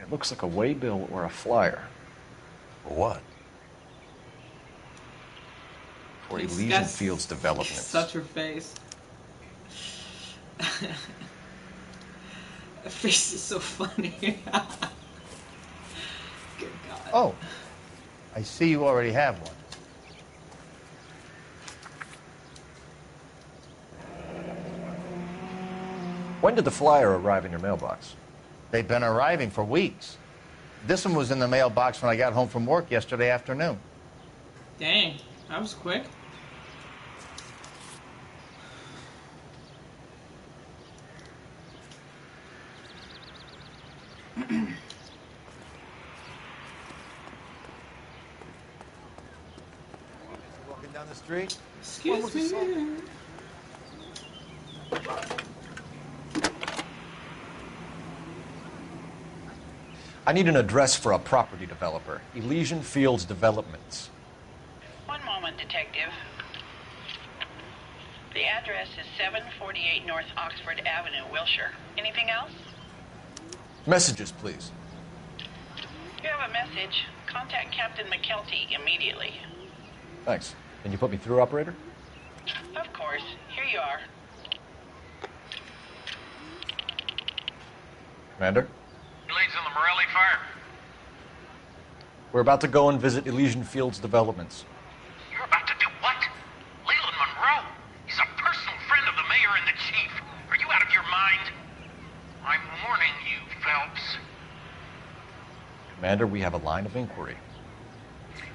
It looks like a waybill or a flyer. For what? For Elysian Fields Development. Such her face. Her face is so funny. Good God. Oh, I see you already have one. When did the flyer arrive in your mailbox? They've been arriving for weeks. This one was in the mailbox when I got home from work yesterday afternoon. Dang, that was quick. Walking down the street. Excuse me. I need an address for a property developer. Elysian Fields Developments. One moment, Detective. The address is 748 North Oxford Avenue, Wilshire. Anything else? Messages, please. You have a message. Contact Captain McKelty immediately. Thanks. Can you put me through, operator? Of course. Here you are. Commander? Leads on the Morelli fire. We're about to go and visit Elysian Fields Developments. You're about to do what? Leland Monroe? He's a personal friend of the mayor and the chief. Are you out of your mind? I'm warning you, Phelps. Commander, we have a line of inquiry.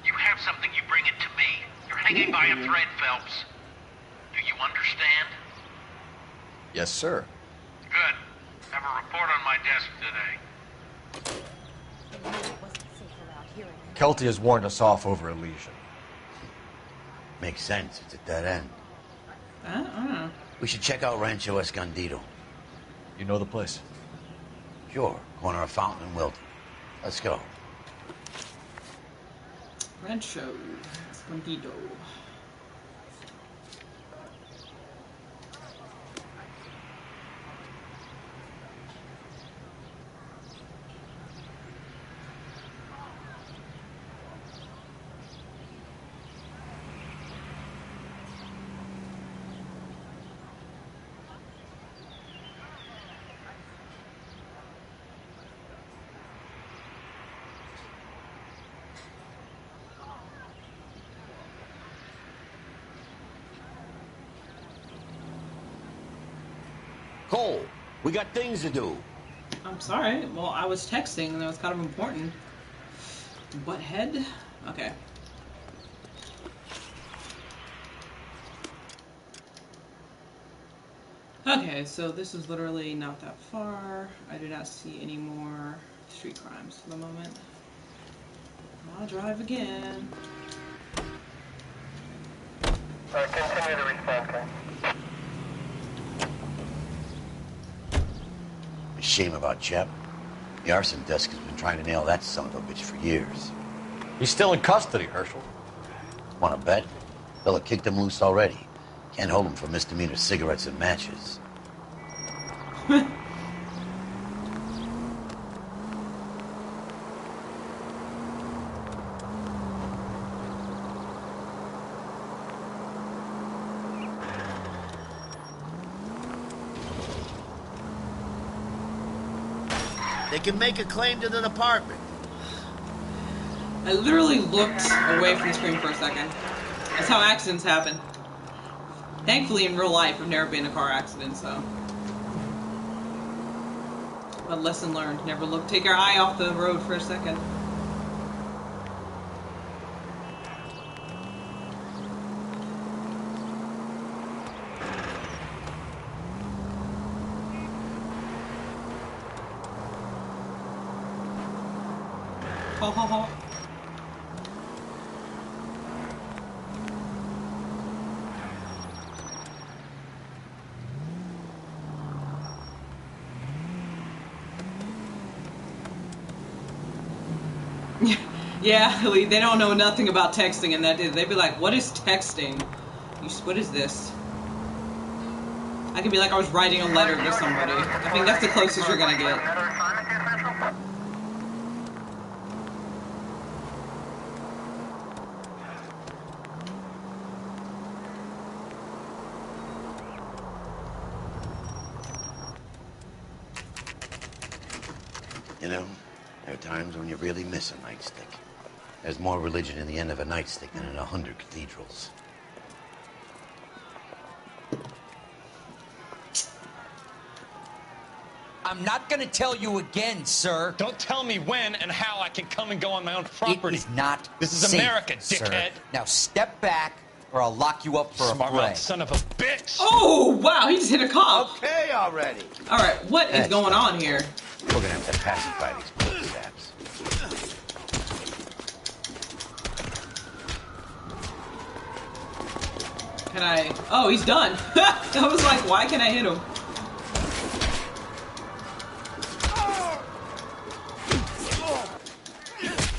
You have something, you bring it to me. You're hanging by a thread, Phelps. Do you understand? Yes, sir. Good. Have a report on my desk today. Kelty has warned us off over Elysian. Makes sense. It's at that end. We should check out Rancho Escondido. You know the place? Sure. Corner of Fountain and Wilton. Let's go. Rancho Escondido. Cole, we got things to do. I'm sorry. Well, I was texting and that was kind of important. Butthead? Okay. Okay, so this is literally not that far. I do not see any more street crimes for the moment. I'll drive again. Continue to respond. A shame about Shep. The arson desk has been trying to nail that son of a bitch for years. He's still in custody, Herschel. Want to bet? Fella kicked him loose already. Can't hold him for misdemeanor cigarettes and matches. They can make a claim to the department. I literally looked away from the screen for a second. That's how accidents happen. Thankfully, in real life, I've never been in a car accident, so. But lesson learned. Never look. Take your eye off the road for a second. Ha ha ha. Yeah, they don't know nothing about texting, and they'd be like, "What is texting? What is this?" I could be like, I was writing a letter to somebody. I think that's the closest you're gonna get. You know, there are times when you really miss a nightstick. There's more religion in the end of a nightstick than in 100 cathedrals. I'm not gonna tell you again, sir. Don't tell me when and how I can come and go on my own property. It is not This is safe, America, sir. dickhead. Now step back, or I'll lock you up for Smart a fray. mouth son of a bitch. Oh, wow, he just hit a cop. Okay, already. All right, what is going on here? We're gonna have to pacify these poor saps. Can I? Oh, he's done. I was like, why can't I hit him?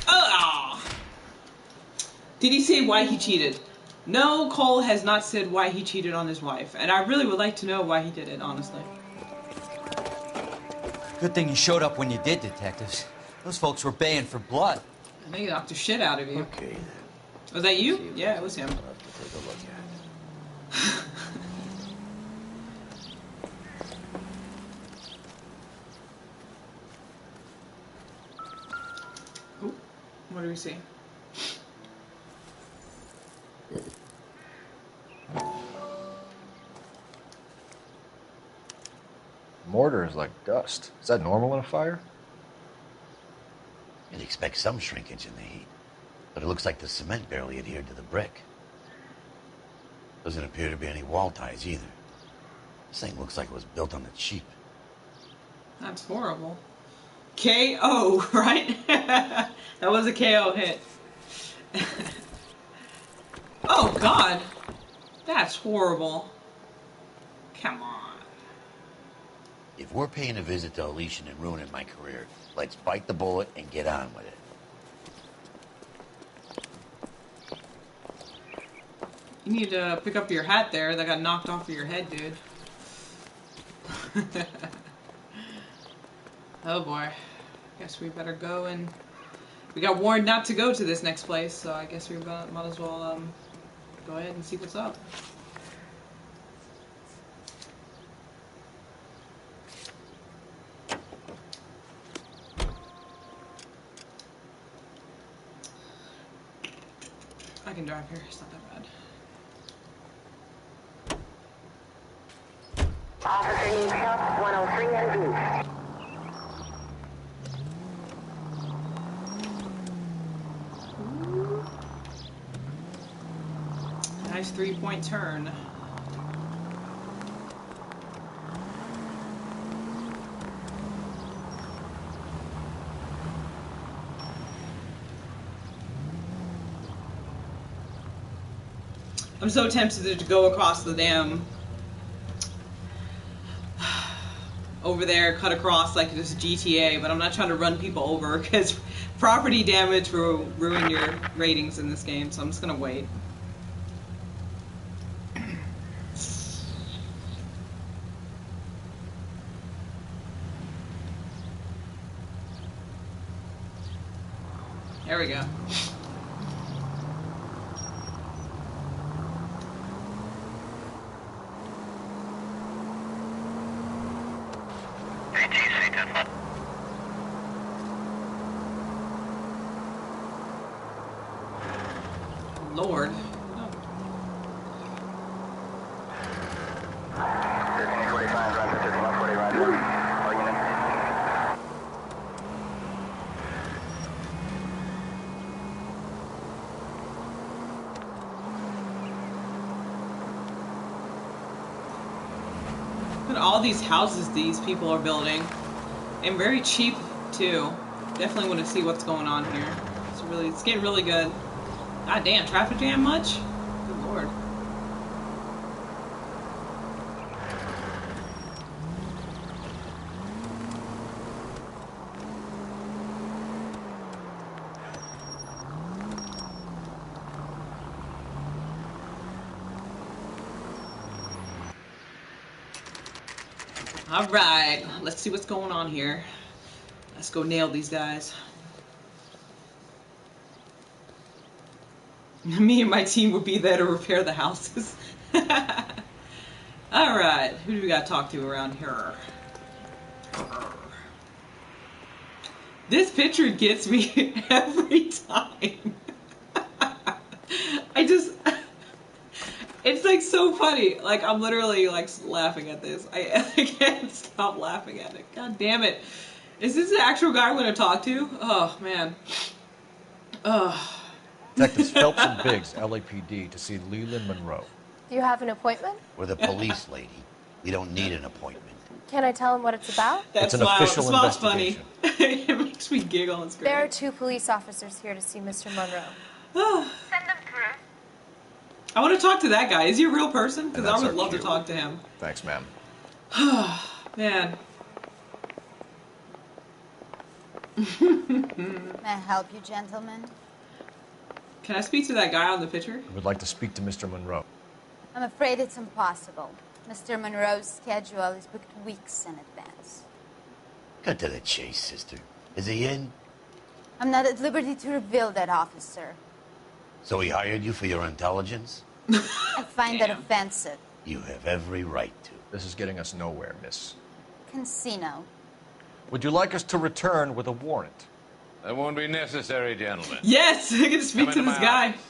Oh. Did he say why he cheated? No, Cole has not said why he cheated on his wife, and I really would like to know why he did it, honestly. Good thing you showed up when you did, detectives. Those folks were baying for blood. And they knocked the shit out of you. Okay, then. Was that you? Yeah, it was him. I'll have to take a look at it. Ooh, what do we see? Mortar is like dust. Is that normal in a fire? You'd expect some shrinkage in the heat, but it looks like the cement barely adhered to the brick. Doesn't appear to be any wall ties either. This thing looks like it was built on the cheap. That's horrible. KO, right? That was a KO hit. Oh, God. That's horrible. Come on. If we're paying a visit to Alicia and ruining my career, let's bite the bullet and get on with it. You need to pick up your hat there that got knocked off of your head, dude. Oh boy. Guess we better go and... We got warned not to go to this next place, so I guess we might as well go ahead and see what's up. I can drive here, it's not that bad. Officer needs help. Nice 3-point turn. I'm so tempted to go across the dam over there, cut across like this GTA, but I'm not trying to run people over because property damage will ruin your ratings in this game, so I'm just gonna wait. There we go. Lord. Look at all these houses these people are building. And very cheap too. Definitely want to see what's going on here. It's getting really good. God damn, traffic jam much? Good lord. Alright, let's see what's going on here. Let's go nail these guys. Me and my team would be there to repair the houses. Alright, who do we gotta talk to around here? This picture gets me every time. It's like so funny. Like I'm literally like laughing at this. I can't stop laughing at it. God damn it. Is this the actual guy I'm gonna talk to? Oh man. Detectives Phelps and Biggs, LAPD, to see Leland Monroe. Do you have an appointment? We're the police, lady. We don't need an appointment. Can I tell him what it's about? It's an official investigation. Funny. It makes me giggle. It's great. There are 2 police officers here to see Mr. Monroe. Send them through. I want to talk to that guy. Is he a real person? Because I would love to talk to him. Thanks, ma'am. Man. May I help you, gentlemen? Can I speak to that guy on the picture? I would like to speak to Mr. Monroe. I'm afraid it's impossible. Mr. Monroe's schedule is booked weeks in advance. Cut to the chase, sister. Is he in? I'm not at liberty to reveal that, officer. So he hired you for your intelligence? I find that offensive. You have every right to. This is getting us nowhere, miss. Casino. Would you like us to return with a warrant? That won't be necessary, gentlemen. Yes, I can speak Come to into this my guy. office.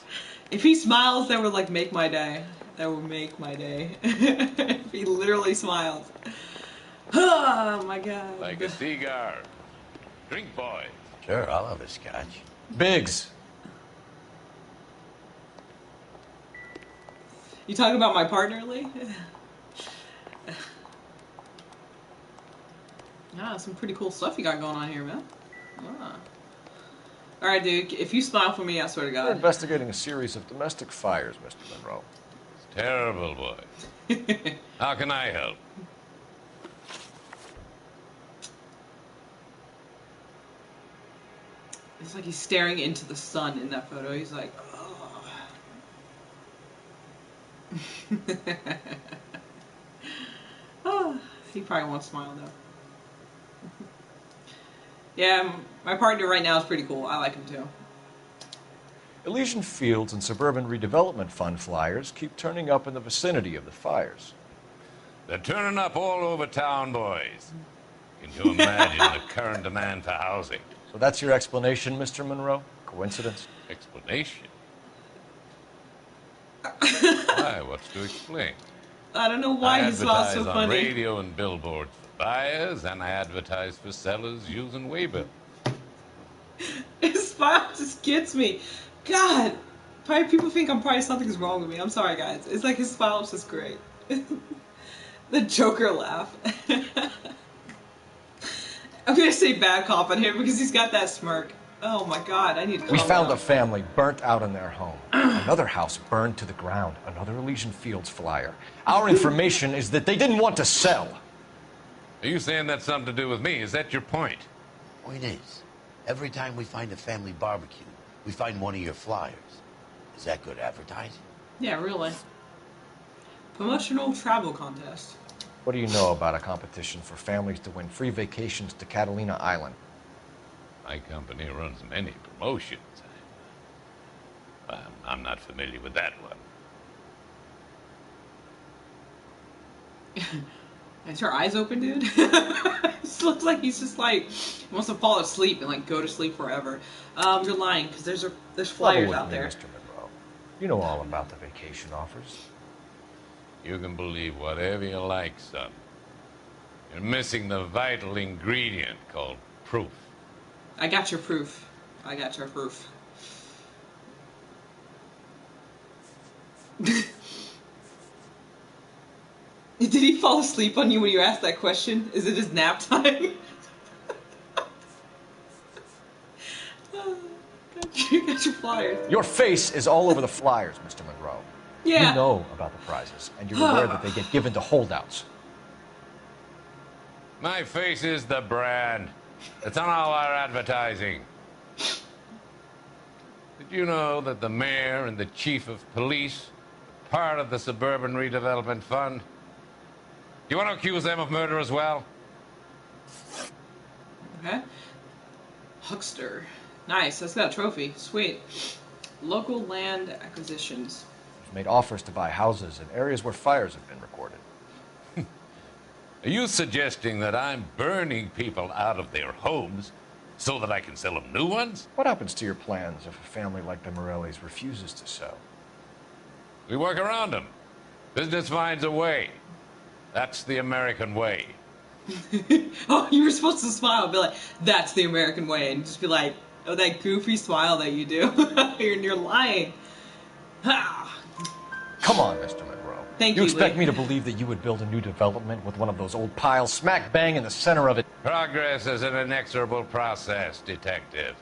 If he smiles, that would like make my day. That would make my day. If he literally smiles. Oh my god. Like a cigar. Drink, boy. Sure, I'll have a scotch. Biggs. You talking about my partner, Lee? Yeah, some pretty cool stuff you got going on here, man. Ah. Alright, dude, if you smile for me, I swear to God. We're investigating a series of domestic fires, Mr. Monroe. It's terrible, boy. How can I help? It's like he's staring into the sun in that photo. He's like, oh. Oh, he probably won't smile though. Yeah, my partner right now is pretty cool. I like him too. Elysian Fields and Suburban Redevelopment Fund flyers keep turning up in the vicinity of the fires. They're turning up all over town, boys. Can you imagine the current demand for housing? So that's your explanation, Mr. Monroe? Coincidence? Explanation? Why, what's to explain? I don't know why he smiles so I advertise on funny. radio and billboards for buyers, and I advertise for sellers using Waybill. His smile just gets me. God, Probably people think something's wrong with me. I'm sorry, guys. It's like his smile is just great. The Joker laugh. I'm gonna say bad cop on him because he's got that smirk. Oh my god, I need to We calm found down. a family burnt out in their home. Another house burned to the ground. Another Elysian Fields flyer. Our information is that they didn't want to sell. Are you saying that's something to do with me? Is that your point? Point is, every time we find a family barbecue, we find one of your flyers. Is that good advertising? Yeah, really. Promotional travel contest. What do you know about a competition for families to win free vacations to Catalina Island? My company runs many promotions. I'm not familiar with that one. Is her eyes open, dude? It looks like he's just like wants to fall asleep and like go to sleep forever. You're lying because there's flyers Level out with me, there. Mr. Monroe. You know all about the vacation offers. You can believe whatever you like, son. You're missing the vital ingredient called proof. I got your proof. I got your proof. Did he fall asleep on you when you asked that question? Is it his nap time? Got your flyers. Your face is all over the flyers, Mr. Monroe. Yeah. You know about the prizes, and you're aware that they get given to holdouts. My face is the brand. It's on all our advertising. Did you know that the mayor and the chief of police are part of the Suburban Redevelopment Fund? Do you want to accuse them of murder as well? Okay. Huckster. Nice. That's got a trophy. Sweet. Local land acquisitions. We've made offers to buy houses in areas where fires have been recorded. Are you suggesting that I'm burning people out of their homes so that I can sell them new ones? What happens to your plans if a family like the Morellis refuses to sell? We work around them. Business finds a way. That's the American way. Oh, you were supposed to smile and be like, that's the American way. And just be like, oh, that goofy smile that you do. You're lying. Ha! Come on, Mr. Monroe. Thank you you, expect Lee. me to believe that you would build a new development with one of those old piles smack bang in the center of it? Progress is an inexorable process, detective.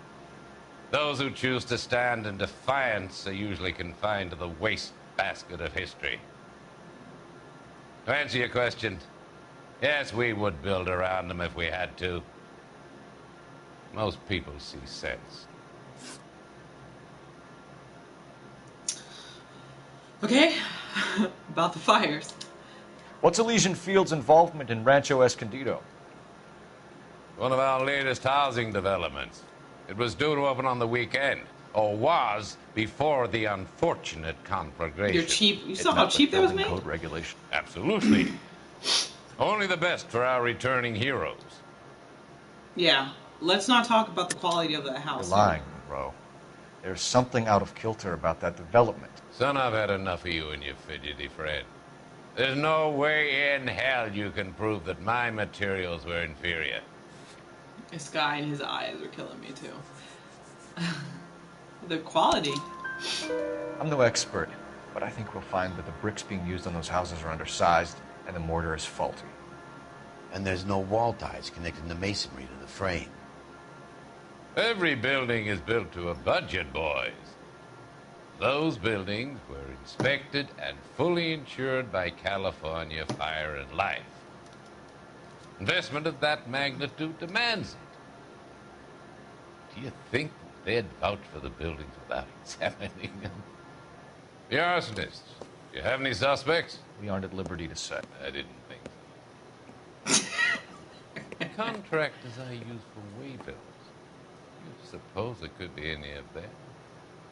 Those who choose to stand in defiance are usually confined to the wastebasket of history. To answer your question, yes, we would build around them if we had to. Most people see sense. Okay. About the fires. What's Elysian Fields' involvement in Rancho Escondido? One of our latest housing developments. It was due to open on the weekend, or was before the unfortunate conflagration. You're cheap. You saw how cheap that was made? Code regulation. Absolutely. Only the best for our returning heroes. Yeah. Let's not talk about the quality of that You're house. lying, Monroe. There's something out of kilter about that development. Son, I've had enough of you and your fidgety friend. There's no way in hell you can prove that my materials were inferior. This guy and his eyes are killing me too. The quality. I'm no expert, but I think we'll find that the bricks being used on those houses are undersized and the mortar is faulty. And there's no wall ties connecting the masonry to the frame. Every building is built to a budget, boys. Those buildings were inspected and fully insured by California Fire and Life. Investment of that magnitude demands it. Do you think they'd vouch for the buildings without examining them? The arsonists. Do you have any suspects? We aren't at liberty to say. I didn't think so. The contractors I use for waybills. You suppose it could be any of them?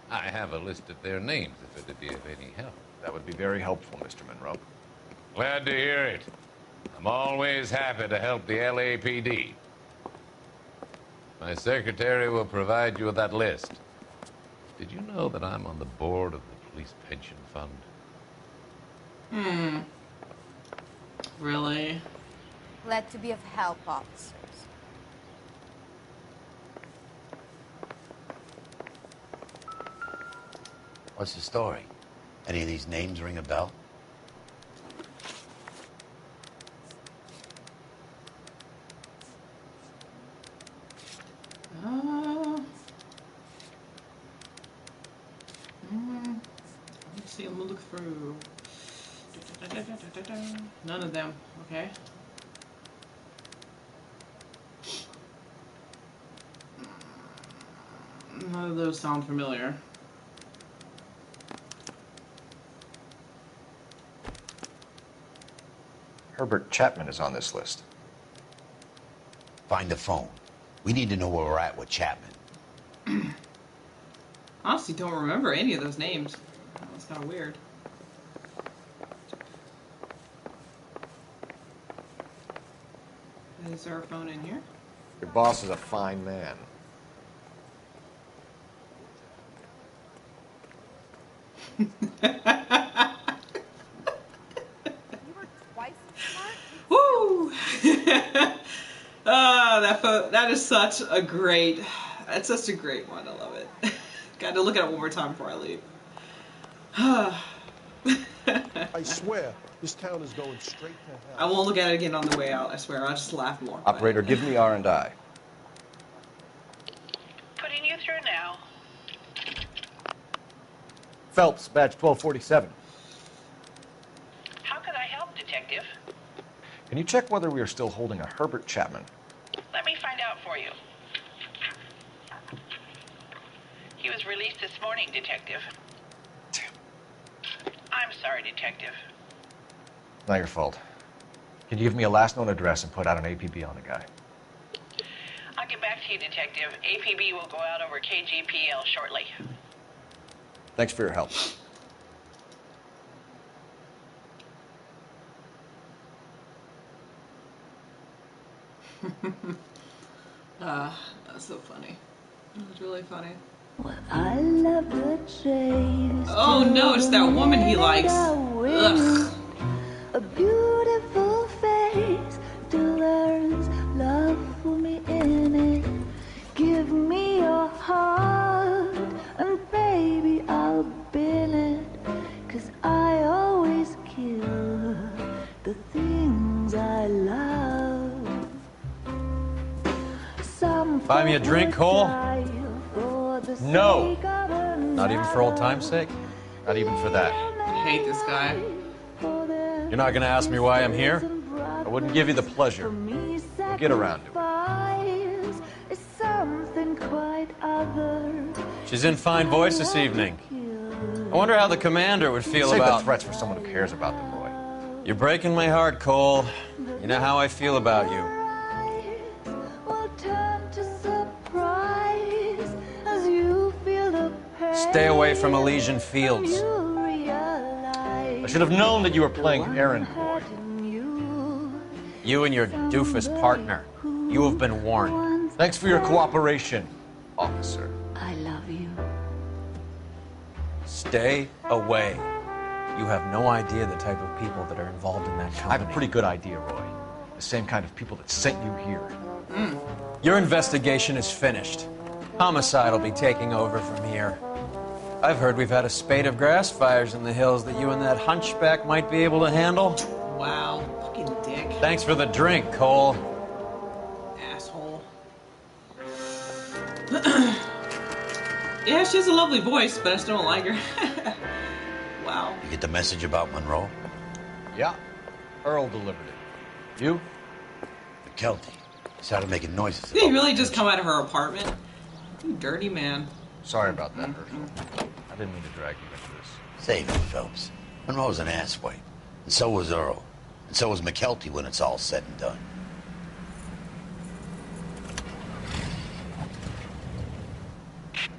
I have a list of their names if it'd be of any help. That would be very helpful, Mr. Monroe. Glad to hear it. I'm always happy to help the LAPD. My secretary will provide you with that list. Did you know that I'm on the board of the police pension fund? Really? Glad to be of help, officers. What's the story? Any of these names ring a bell? Let's see, I'm gonna look through. None of them, okay. None of those sound familiar. Herbert Chapman is on this list. Find the phone. We need to know where we're at with Chapman. Honestly, don't remember any of those names. That's kind of weird. Is there a phone in here? Your boss is a fine man. Woo! That is such a great. That's such a great one. I love it. Got to look at it one more time before I leave. I swear, this town is going straight to hell. I won't look at it again on the way out. I swear. I'll just laugh more. Operator, give me R&I. Putting you through now. Phelps, badge 1247. How could I help, Detective? Can you check whether we are still holding a Herbert Chapman? Let me find out for you. He was released this morning, Detective. I'm sorry, Detective. Not your fault. Can you give me a last known address and put out an APB on the guy? I'll get back to you, Detective. APB will go out over KGPL shortly. Thanks for your help. That's so funny. It was really funny. I love the chase. Oh no, it's that woman he likes. Ugh. A beautiful face delivers love for me in it. Give me your heart, and baby, I'll bin it. 'Cause I always kill the things I love. Some Buy me a drink, Cole? No. Not even for old time's sake? Not even for that. I hate this guy. You're not gonna ask me why I'm here? I wouldn't give you the pleasure. We'll get around to it. She's in fine voice this evening. I wonder how the commander would feel Save about... the threats for someone who cares about the boy. You're breaking my heart, Cole. You know how I feel about you. Stay away from Elysian Fields. I should have known that you were playing errand boy. You and your doofus partner. You have been warned. Thanks for your cooperation, officer. I love you. Stay away. You have no idea the type of people that are involved in that company. I have a pretty good idea, Roy. The same kind of people that sent you here. Your investigation is finished. Homicide will be taking over from here. I've heard we've had a spate of grass fires in the hills that you and that hunchback might be able to handle. Wow, fucking dick. Thanks for the drink, Cole. Asshole. Yeah, she has a lovely voice, but I still don't like her. Wow. You get the message about Monroe? Yeah. Earl delivered it. You? McKelty. Started making noises. Did he really just come out of her apartment? You dirty man. Sorry about that, Herschel. I didn't mean to drag you into this. Save it, Phelps. Monroe's an asswipe. And so was Earl. And so was McKelty when it's all said and done.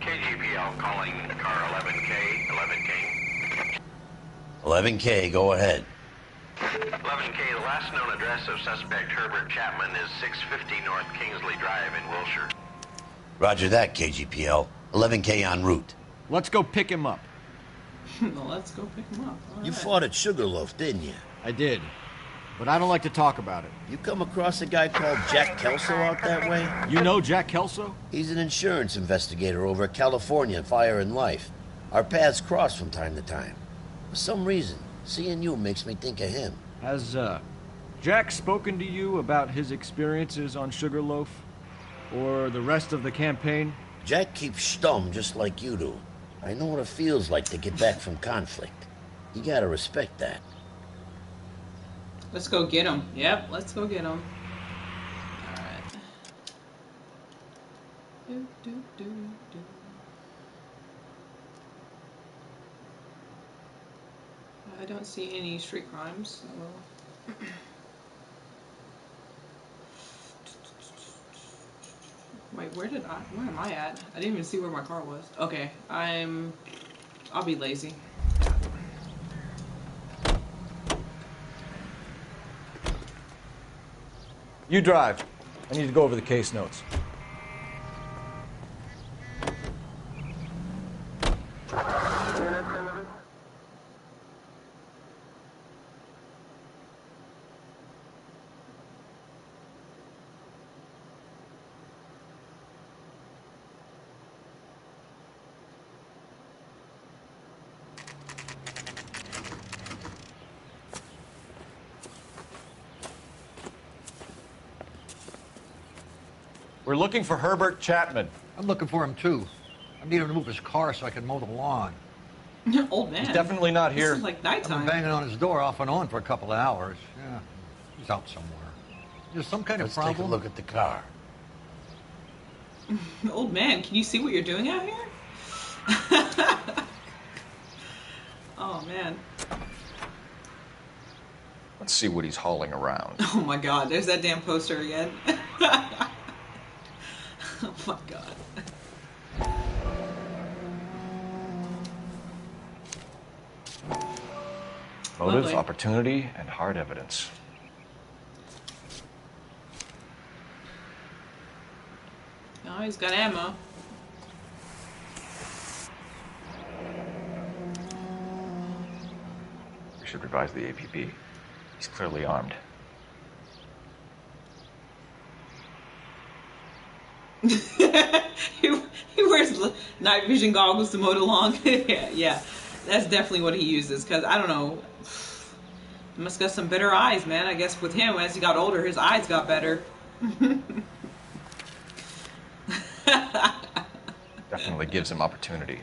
KGPL calling car 11K, 11K. 11K, go ahead. 11K, the last known address of suspect Herbert Chapman is 650 North Kingsley Drive in Wilshire. Roger that, KGPL. 11K en route. Let's go pick him up. Well, let's go pick him up. All You right. fought at Sugarloaf, didn't you? I did. But I don't like to talk about it. You come across a guy called Jack Kelso out that way? You know Jack Kelso? He's an insurance investigator over at California Fire and Life. Our paths cross from time to time. For some reason, seeing you makes me think of him. Has, Jack spoken to you about his experiences on Sugarloaf? Or the rest of the campaign? Jack keeps stum just like you do. I know what it feels like to get back from conflict. You gotta respect that. Let's go get him. Yep, let's go get him. Alright. I don't see any street crimes. So. Wait, where am I at? I didn't even see where my car was. Okay, I'll be lazy. You drive. I need to go over the case notes. We're looking for Herbert Chapman. I'm looking for him, too. I need him to move his car so I can mow the lawn. Old man. He's definitely not here. This is like nighttime. I've been banging on his door off and on for a couple of hours. Yeah, he's out somewhere. There's some kind of problem. Let's take a look at the car. Old man, can you see what you're doing out here? Oh, man. Let's see what he's hauling around. Oh, my God. There's that damn poster again. Oh, my God. Motive, Lovely. opportunity, and hard evidence. Oh, he's got ammo. We should revise the APB. He's clearly armed. he wears night vision goggles to mow the lawn. Yeah, that's definitely what he uses. Because, I don't know, he must got some better eyes, man. I guess with him, as he got older, his eyes got better. Definitely gives him opportunity.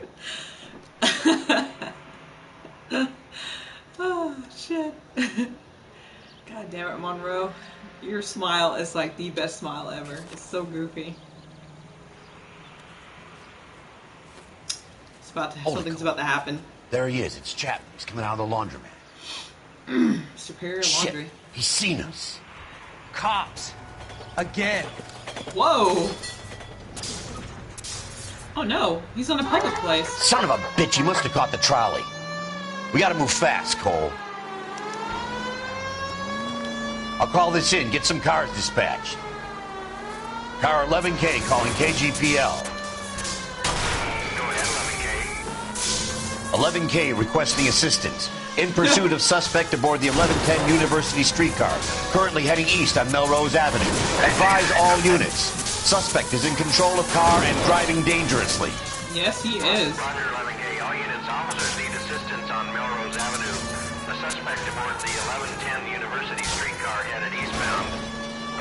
Oh, shit. God damn it, Monroe. Your smile is like the best smile ever. It's so goofy. Something's about to happen. There he is. It's Chapman. He's coming out of the laundromat. Superior Shit. Laundry. He's seen us. Cops. Again. Whoa. Oh no, he's on a public place. Son of a bitch, he must have caught the trolley. We gotta move fast, Cole. I'll call this in, get some cars dispatched. Car 11K calling KGPL. 11K requesting assistance. In pursuit of suspect aboard the 1110 University streetcar, currently heading east on Melrose Avenue. Advise all units. Suspect is in control of car and driving dangerously. Yes, he is. Roger, 11K. All units, officers need assistance on Melrose Avenue. The suspect aboard the 1110 University streetcar headed eastbound.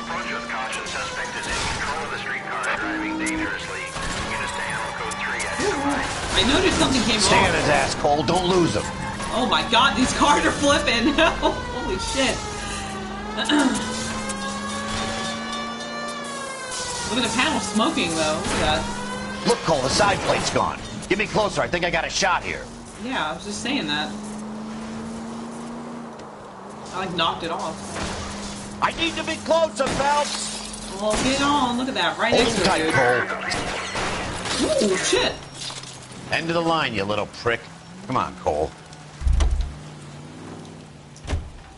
Approach with caution. Suspect is in control of the streetcar and driving dangerously. Units to handle code 3 identified. I noticed something came Stay on off. his ass, Cole. Don't lose him. Oh my god, these cars are flipping. Holy shit. Look at the panel smoking though. Look at that. Look, Cole, the side plate's gone. Get me closer. I think I got a shot here. Yeah, I was just saying that. I like knocked it off. I need to be closer, Phelps. Well, get on. Look at that. Right Hold next to tight, it, dude. Cole. Ooh, shit. End of the line, you little prick. Come on, Cole.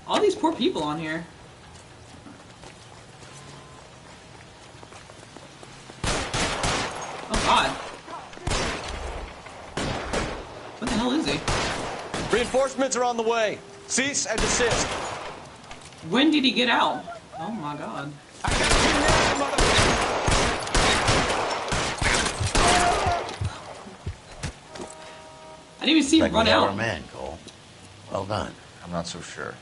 All these poor people on here. Oh god. What the hell is he? Reinforcements are on the way. Cease and desist. When did he get out? Oh my god. didn't even see him Like run we have out. our man, Cole. Well done. I'm not so sure.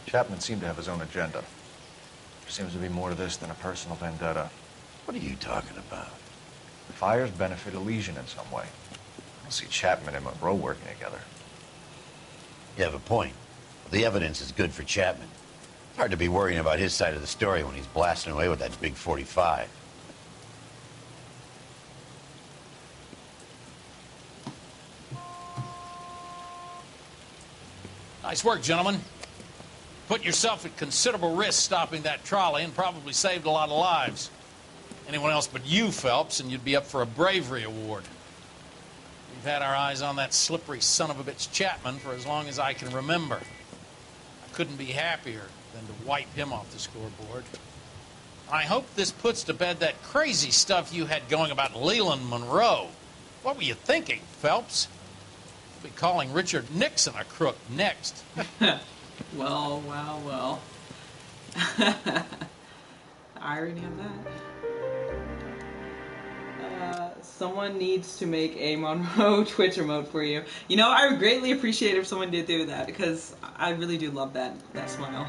Chapman seemed to have his own agenda. There seems to be more to this than a personal vendetta. What are you talking about? The fires benefit Elysian in some way. I don't see Chapman and Monroe working together. You have a point. The evidence is good for Chapman. It's hard to be worrying about his side of the story when he's blasting away with that big 45. Nice work, gentlemen. Put yourself at considerable risk stopping that trolley and probably saved a lot of lives. Anyone else but you, Phelps, and you'd be up for a bravery award. We've had our eyes on that slippery son of a bitch Chapman for as long as I can remember. I couldn't be happier than to wipe him off the scoreboard. I hope this puts to bed that crazy stuff you had going about Leland Monroe. What were you thinking, Phelps? We'll be calling Richard Nixon a crook next. Well, well, well. I already have that. Someone needs to make a Monroe Twitch emote for you. You know, I would greatly appreciate if someone did do that because I really do love that smile.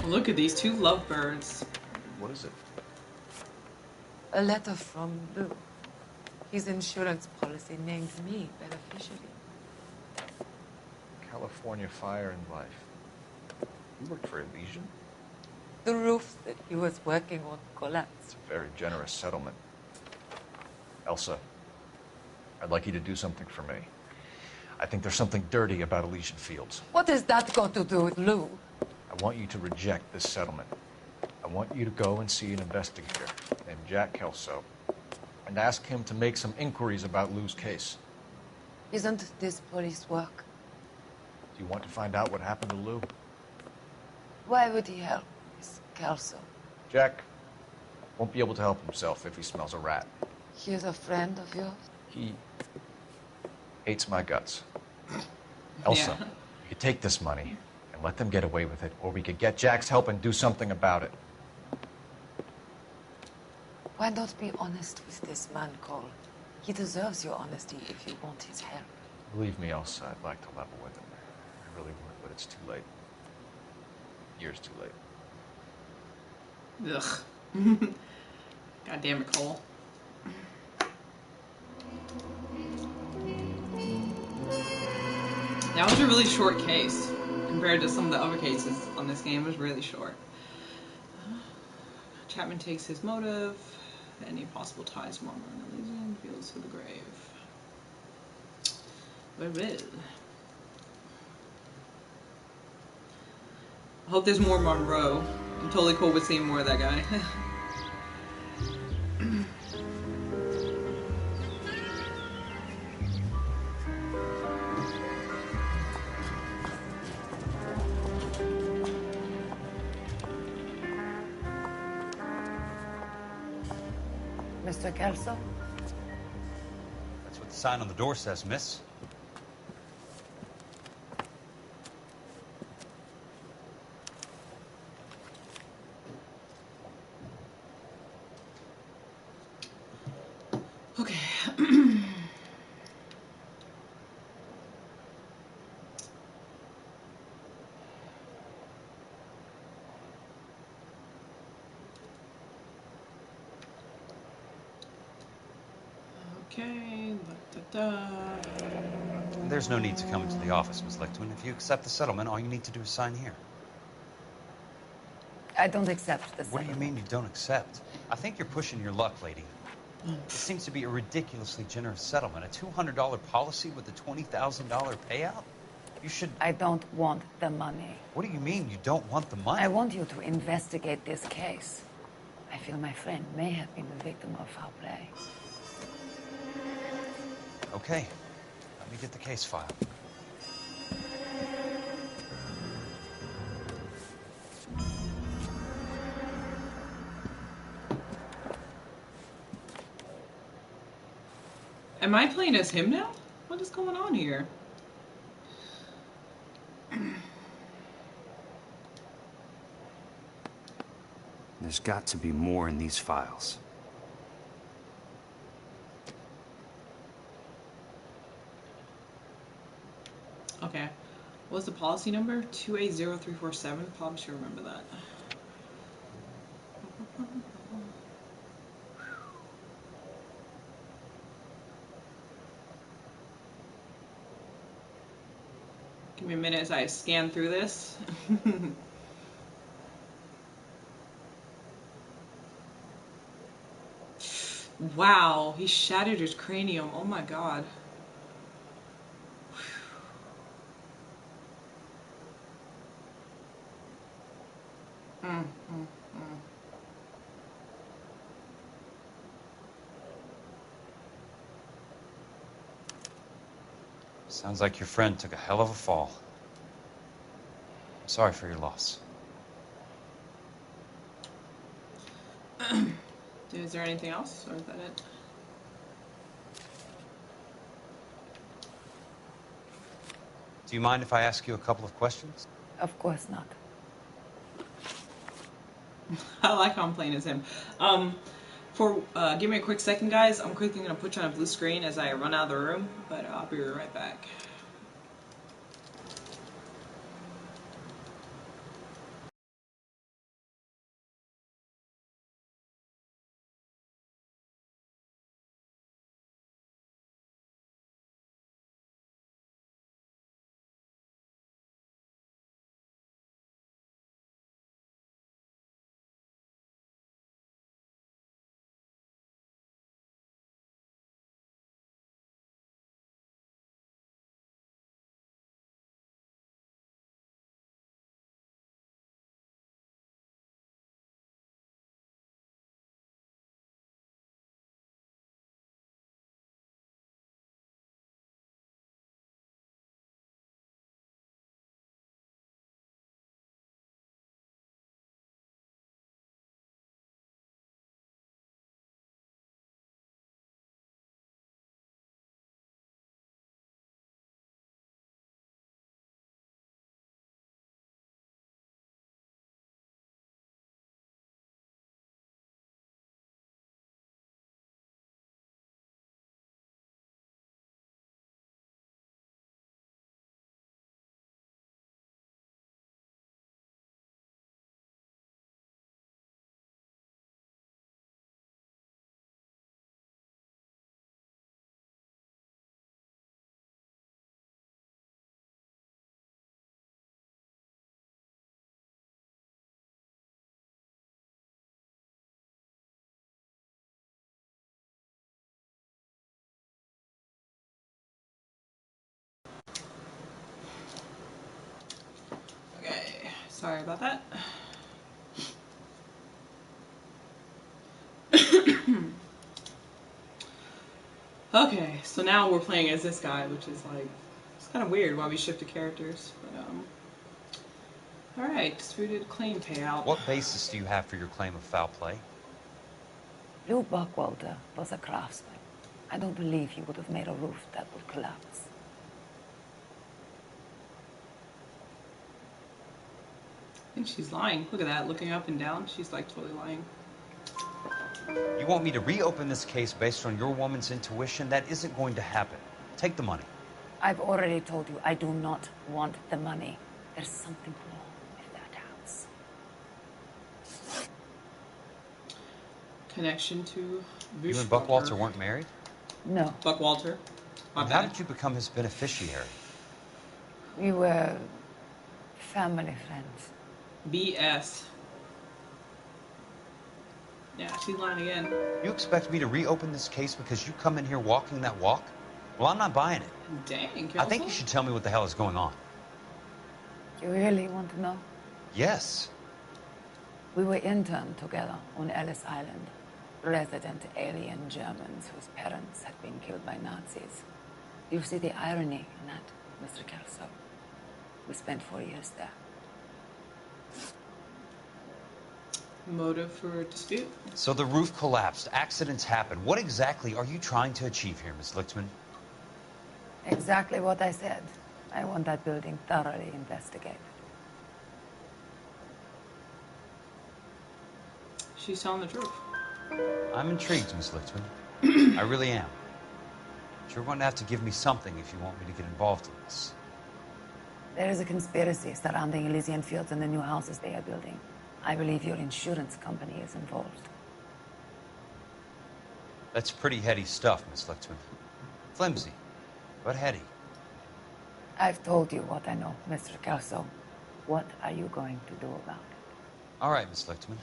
Look at these two lovebirds. What is it? A letter from Lou. His insurance policy names me beneficiary. California Fire and Life. You worked for Elysian? The roof that he was working on collapsed. It's a very generous settlement. Elsa, I'd like you to do something for me. I think there's something dirty about Elysian Fields. What has that got to do with Lou? I want you to reject this settlement. I want you to go and see an investigator named Jack Kelso and ask him to make some inquiries about Lou's case. Isn't this police work? Do you want to find out what happened to Lou? Why would he help Miss Kelso? Jack won't be able to help himself if he smells a rat. He is a friend of yours? He hates my guts. Elsa, you could take this money and let them get away with it, or we could get Jack's help and do something about it. Why not be honest with this man, Cole? He deserves your honesty if you want his help. Believe me, Elsa, I'd like to level with him. I really would, but it's too late. Years too late. Ugh. God damn it, Cole. That was a really short case compared to some of the other cases on this game. It was really short. Chapman takes his motive. Any possible ties to Monroe and Elysian feels to the grave. Well. I hope there's more Monroe. I'm totally cool with seeing more of that guy. Mr. Kelso? That's what the sign on the door says, miss. Okay. Okay. There's no need to come into the office, Miss Lichtman. If you accept the settlement, all you need to do is sign here. I don't accept this. What do you mean you don't accept? I think you're pushing your luck, lady. It seems to be a ridiculously generous settlement. A $200 policy with a $20,000 payout? You should... I don't want the money. What do you mean you don't want the money? I want you to investigate this case. I feel my friend may have been the victim of foul play. Okay. Let me get the case file. Am I playing as him now? What is going on here? There's got to be more in these files. Okay. What's the policy number? 280347. Probably should remember that. Give me a minute as I scan through this. Wow, he shattered his cranium. Oh my god. Mm, mm, mm. Sounds like your friend took a hell of a fall. I'm sorry for your loss. Is there anything else, or is that it? Do you mind if I ask you a couple of questions? Of course not. I like how I'm playing as him. Give me a quick second, guys. I'm quickly gonna put you on a blue screen as I run out of the room, but I'll be right back. Okay, sorry about that. Okay, so now we're playing as this guy, which is like, it's kind of weird why we shifted characters, but alright, disputed claim payout. What basis do you have for your claim of foul play? Lou Buckwalter was a craftsman. I don't believe he would have made a roof that would collapse. I think she's lying. Look at that, looking up and down. She's like totally lying. You want me to reopen this case based on your woman's intuition? That isn't going to happen. Take the money. I've already told you I do not want the money. There's something wrong with that house. Connection to You and Buckwalter weren't married? No. Buckwalter. How did you become his beneficiary? We were family friends. BS. Yeah, she's lying again. You expect me to reopen this case because you come in here walking that walk? Well, I'm not buying it. Dang, I think you should tell me what the hell is going on. You really want to know? Yes. We were interned together on Ellis Island. Resident alien Germans whose parents had been killed by Nazis. You see the irony in that, Mr. Kelso? We spent 4 years there. Motive for dispute? So the roof collapsed. Accidents happen. What exactly are you trying to achieve here, Miss Lichtman? Exactly what I said. I want that building thoroughly investigated. she's telling the truth. I'm intrigued, Miss Lichtman. I really am. But you're going to have to give me something if you want me to get involved in this. There is a conspiracy surrounding Elysian Fields and the new houses they are building. I believe your insurance company is involved. That's pretty heady stuff, Miss Lichtman. Flimsy, but heady. I've told you what I know, Mr. Kelso. What are you going to do about it? All right, Miss Lichtman.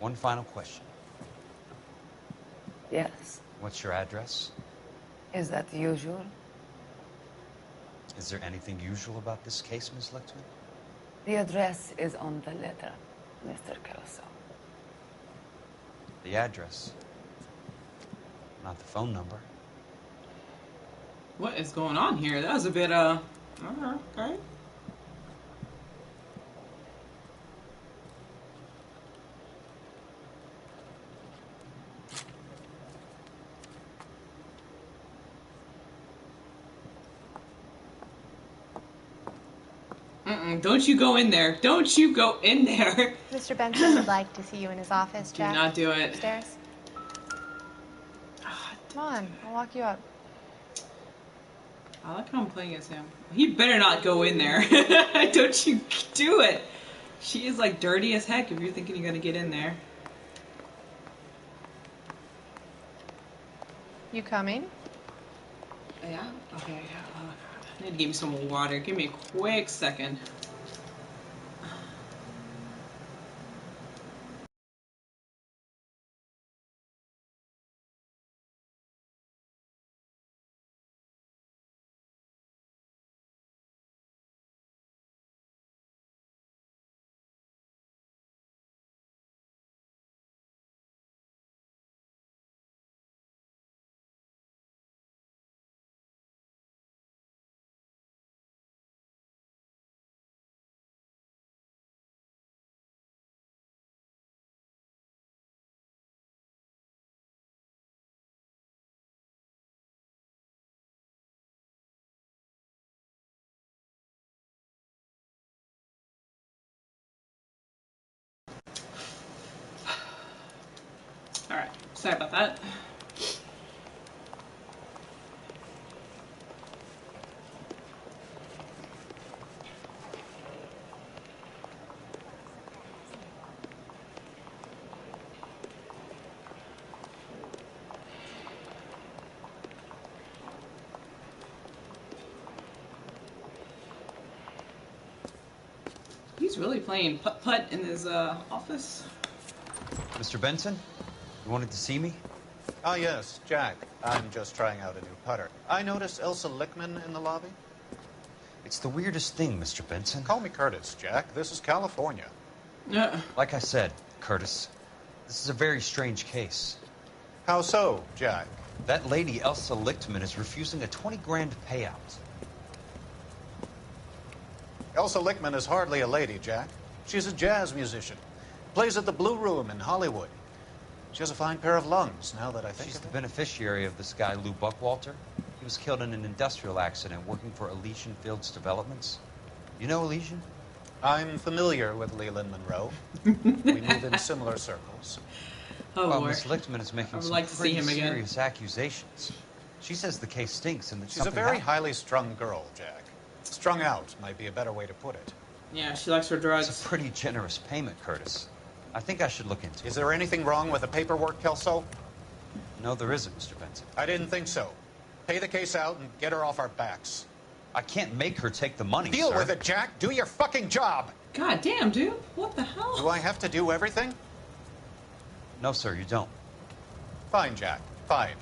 One final question. Yes. What's your address? Is that usual? Is there anything usual about this case, Miss Lichtman? The address is on the letter, Mr. Kelso. The address. Not the phone number. What is going on here? That was a bit, okay. Don't you go in there. Don't you go in there. Mr. Benson would like to see you in his office, Jack. Do not do it. Upstairs. Come on, I'll walk you up. I like how I'm playing as him. He better not go in there. Don't you do it. She is like dirty as heck if you're thinking you're gonna get in there. You coming? Yeah? Okay. I need to give me some water. Give me a quick second. Alright, sorry about that. He's really playing putt-putt in his office. Mr. Benson, you wanted to see me? Ah, yes, Jack. I'm just trying out a new putter. I noticed Elsa Lichtman in the lobby. It's the weirdest thing, Mr. Benson. Call me Curtis, Jack. This is California. Like I said, Curtis, this is a very strange case. How so, Jack? That lady, Elsa Lichtman, is refusing a 20 grand payout. Elsa Lichtman is hardly a lady, Jack. She's a jazz musician. Plays at the Blue Room in Hollywood. She has a fine pair of lungs, now that I think She's of the it. beneficiary of this guy, Lou Buckwalter. He was killed in an industrial accident working for Elysian Fields Developments. You know Elysian? I'm familiar with Leland Monroe. We move in similar circles. Oh, well, Lord. Miss Lichtman is making some like to see pretty him again. serious accusations. She says the case stinks and that She's a something very happened. highly strung girl, Jack. Strung out might be a better way to put it. Yeah, she likes her drugs. It's a pretty generous payment, Curtis. I think I should look into it. Is there anything wrong with the paperwork, Kelso? No, there isn't, Mr. Benson. I didn't think so. Pay the case out and get her off our backs. I can't make her take the money, Deal sir. with it, Jack. Do your fucking job. God damn, dude. What the hell? Do I have to do everything? No, sir, you don't. Fine, Jack. Fine.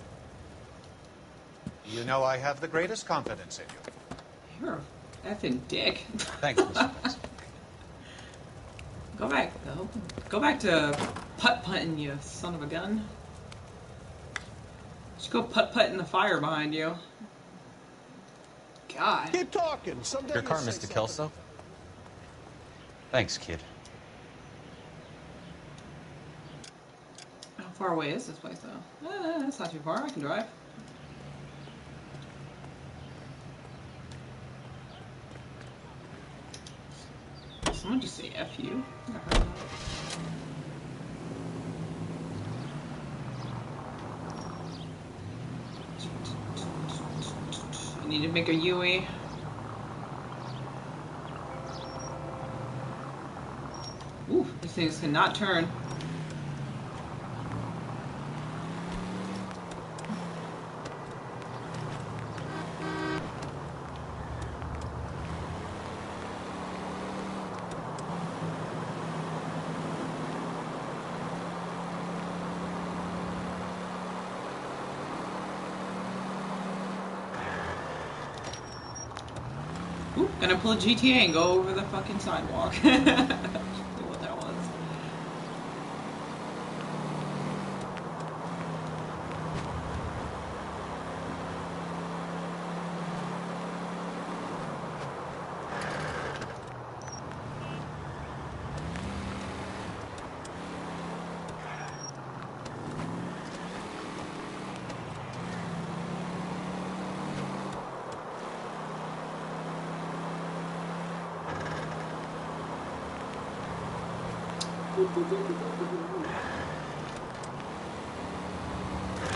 You know I have the greatest confidence in you. You're a effing dick. Thanks, Mr. Benson. Go back, though. Go back to putt-putting, you son of a gun. Just go putt-putt in the fire behind you. God. Keep talking. Someday Your car, you'll say Mr. something. Kelso? Thanks, kid. How far away is this place, though? That's not too far. I can drive. Someone just say F you. to make a Yui. Ooh, these things cannot turn. Ooh, gonna pull a GTA and go over the fucking sidewalk. What that was.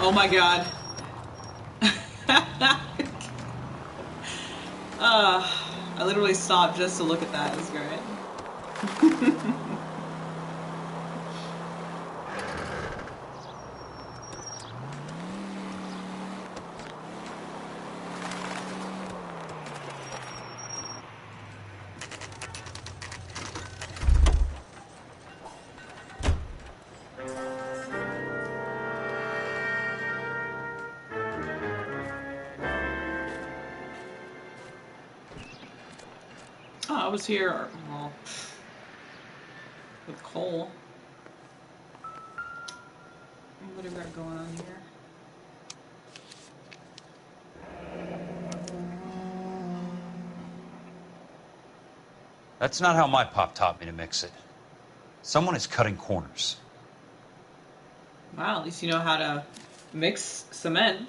Oh my god. I literally stopped just to look at that. It was great. Oh, I was here, well, with Cole. What have we got going on here? That's not how my pop taught me to mix it. Someone is cutting corners. Wow, at least you know how to mix cement.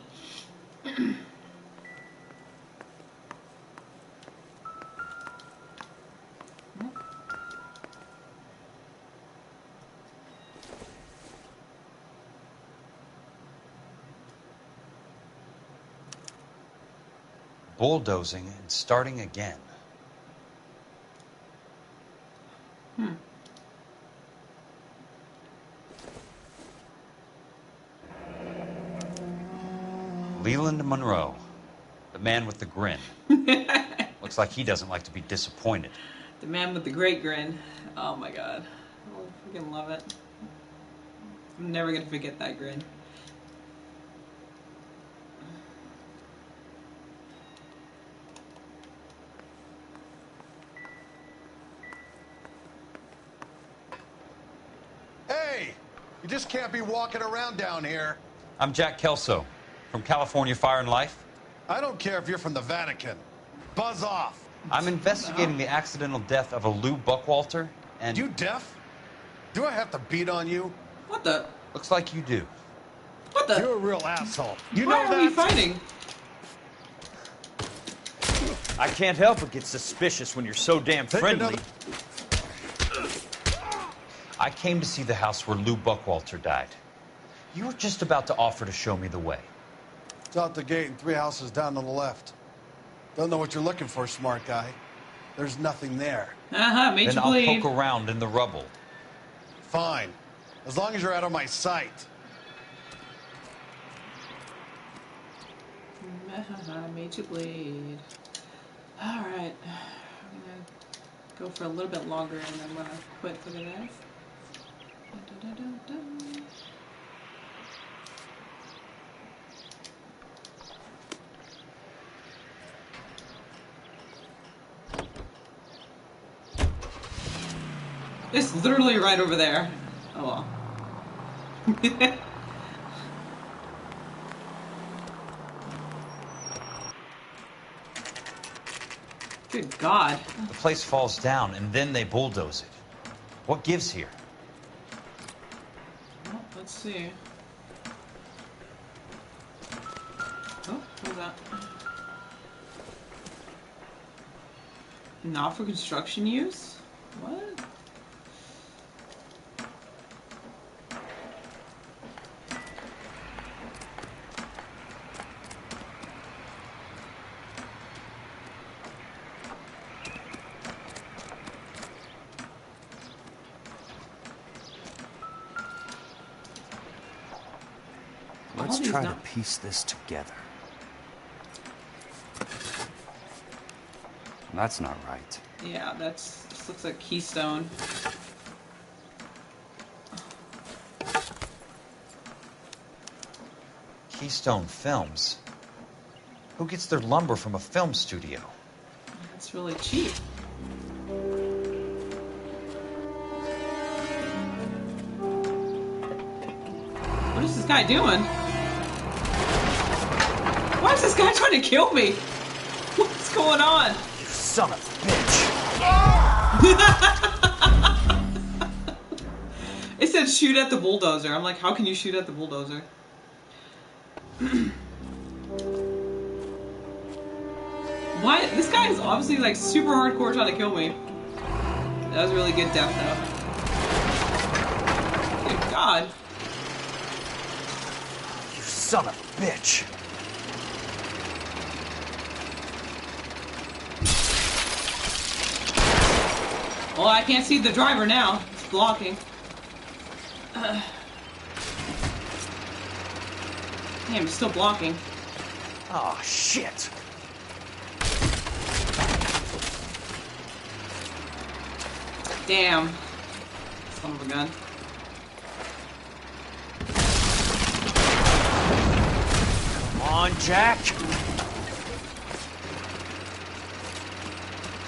Bulldozing and starting again. Leland Monroe, the man with the grin. Looks like he doesn't like to be disappointed. The man with the great grin. Oh my god. I freaking love it. I'm never gonna forget that grin. Hey! You just can't be walking around down here. I'm Jack Kelso, from California Fire and Life. I don't care if you're from the Vatican. Buzz off. I'm investigating the accidental death of a Lou Buckwalter, and... You deaf? Do I have to beat on you? What the? Looks like you do. What the? You're a real asshole. You Why know are that? we fighting? I can't help but get suspicious when you're so damn friendly. I came to see the house where Lou Buckwalter died. You were just about to offer to show me the way. It's out the gate and 3 houses down on the left. Don't know what you're looking for, smart guy. There's nothing there. Made Then you I'll bleed. poke around in the rubble. Fine. As long as you're out of my sight. Made you bleed. Alright. I'm gonna go for a little bit longer and I'm gonna quit for the this. It's literally right over there. Oh well. Good God. The place falls down, and then they bulldoze it. What gives here? Well, let's see. Oh, what's that? Not for construction use? What? Let's these try to not- piece this together. That's not right. Yeah, this looks like Keystone. Keystone Films? Who gets their lumber from a film studio? That's really cheap. What is this guy doing? Why is this guy trying to kill me? What's going on? You son of a bitch! It said shoot at the bulldozer. I'm like, how can you shoot at the bulldozer? What? This guy is obviously like super hardcore trying to kill me. That was a really good death though. Good God. You son of a bitch! Well, I can't see the driver now. It's blocking. Damn, it's still blocking. Oh, shit! Damn. Son of a gun. Come on, Jack!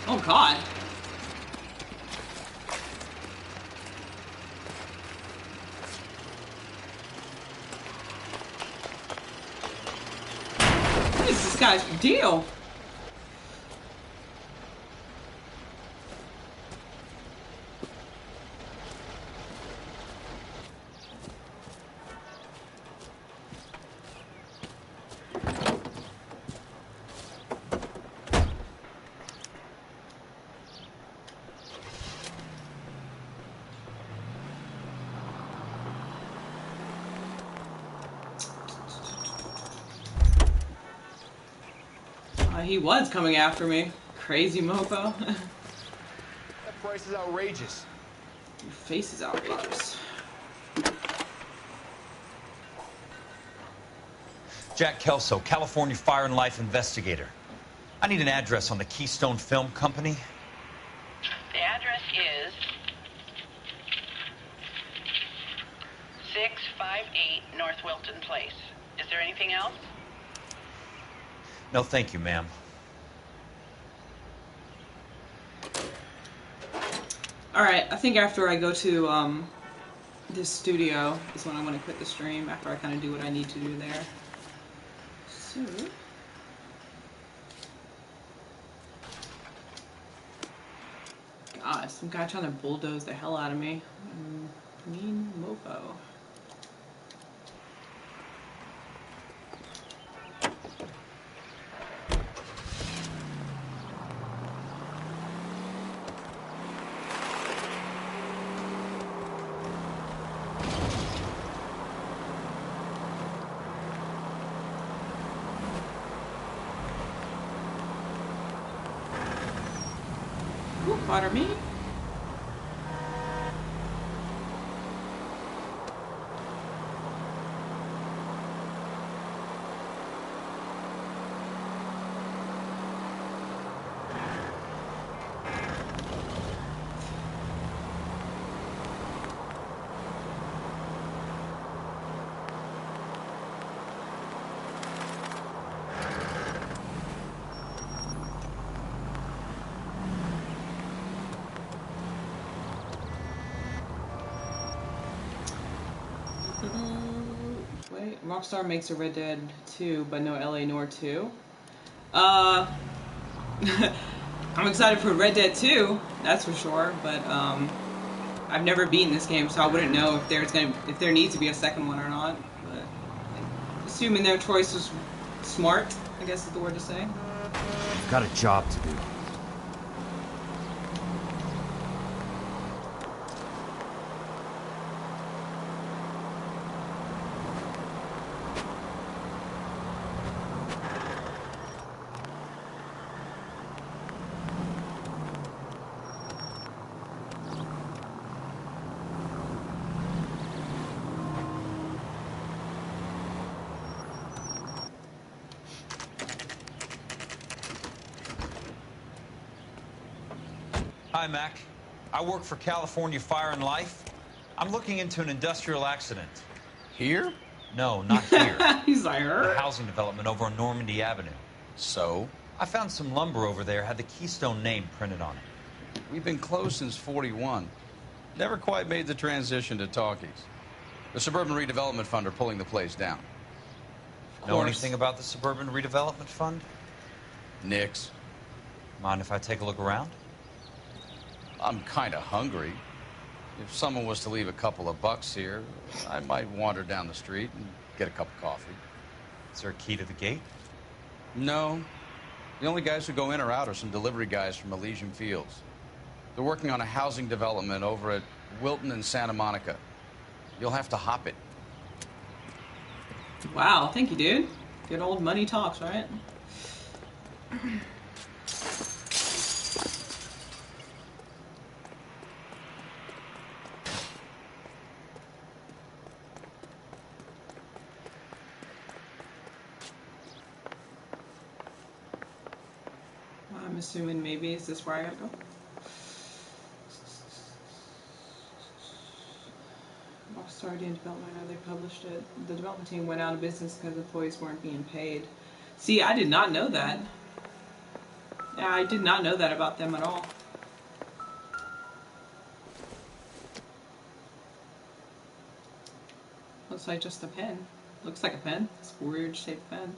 Oh, God. What is this guy's deal? He was coming after me. Crazy mofo. That price is outrageous. Your face is outrageous. Jack Kelso, California Fire and Life investigator. I need an address on the Keystone Film Company. The address is 658 North Wilton Place. Is there anything else? No, thank you, ma'am. Alright, I think after I go to this studio is when I'm going to quit the stream, after I kind of do what I need to do there. So... God, some guy trying to bulldoze the hell out of me. Mean mofo. Pardon me? Wait, Rockstar makes a Red Dead 2, but no LA Noire 2. I'm excited for Red Dead 2, that's for sure, but I've never beaten this game, so I wouldn't know if if there needs to be a second one or not. But assuming their choice was smart, I guess is the word to say. I've got a job to do. Hi, Mac. I work for California Fire and Life. I'm looking into an industrial accident. Here? No, not here. He's like, The housing development over on Normandy Avenue. So? I found some lumber over there, had the Keystone name printed on it. We've been closed since '41. Never quite made the transition to talkies. The Suburban Redevelopment Fund are pulling the place down. Know anything about the Suburban Redevelopment Fund? Nix. Mind if I take a look around? I'm kind of hungry. If someone was to leave a couple of bucks here, I might wander down the street and get a cup of coffee. Is there a key to the gate? No. The only guys who go in or out are some delivery guys from Elysian Fields. They're working on a housing development over at Wilton and Santa Monica. You'll have to hop it. Wow, thank you, dude. Good old money talks, right? I'm assuming maybe is this where I gotta go? Started in development. They published it. The development team went out of business because employees weren't being paid. See, I did not know that. Yeah, I did not know that about them at all. Looks like just a pen. Looks like a pen. It's a weird shaped pen.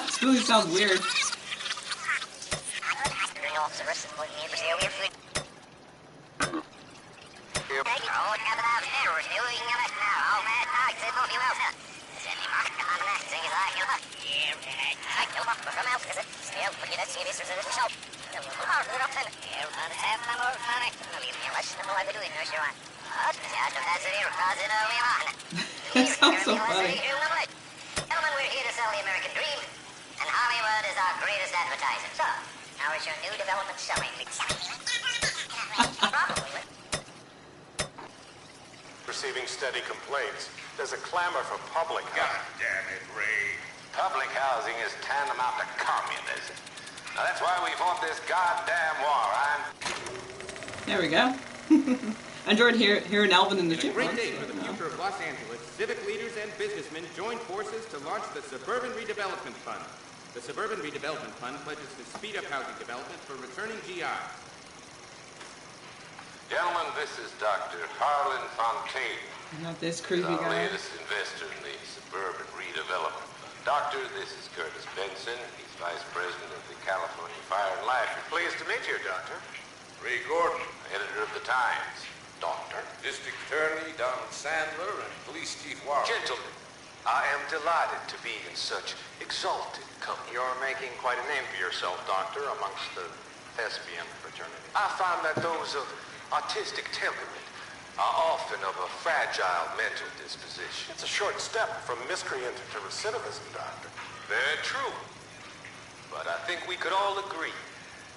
This really sounds weird. That sounds so funny. Gentlemen, we're here to sell the American dream, and Hollywood is our greatest advertiser. So, how is your new development selling? Receiving steady complaints. There's a clamor for public housing. God damn it, Ray. Public housing is tantamount to communism. Now that's why we fought this goddamn war. There we go. I enjoyed hearing Alvin in the gym. Great day for the future of Los Angeles. Civic leaders and businessmen joined forces to launch the Suburban Redevelopment Fund. The Suburban Redevelopment Fund pledges to speed up housing development for returning GIs. Gentlemen, this is Dr. Harlan Fontaine. Not this creepy our guy. latest investor in the Suburban Redevelopment Fund. Doctor, this is Curtis Benson. He's Vice President of the California Fire and Life. Pleased to meet you, Doctor. Ray Gordon, editor of the Times. Doctor. District Attorney Donald Sandler and Police Chief Warren. Gentlemen, I am delighted to be in such exalted company. You're making quite a name for yourself, Doctor, amongst the thespian fraternity. I find that those of artistic temperament are often of a fragile mental disposition. It's a short step from miscreant to recidivism, Doctor. Very true. But I think we could all agree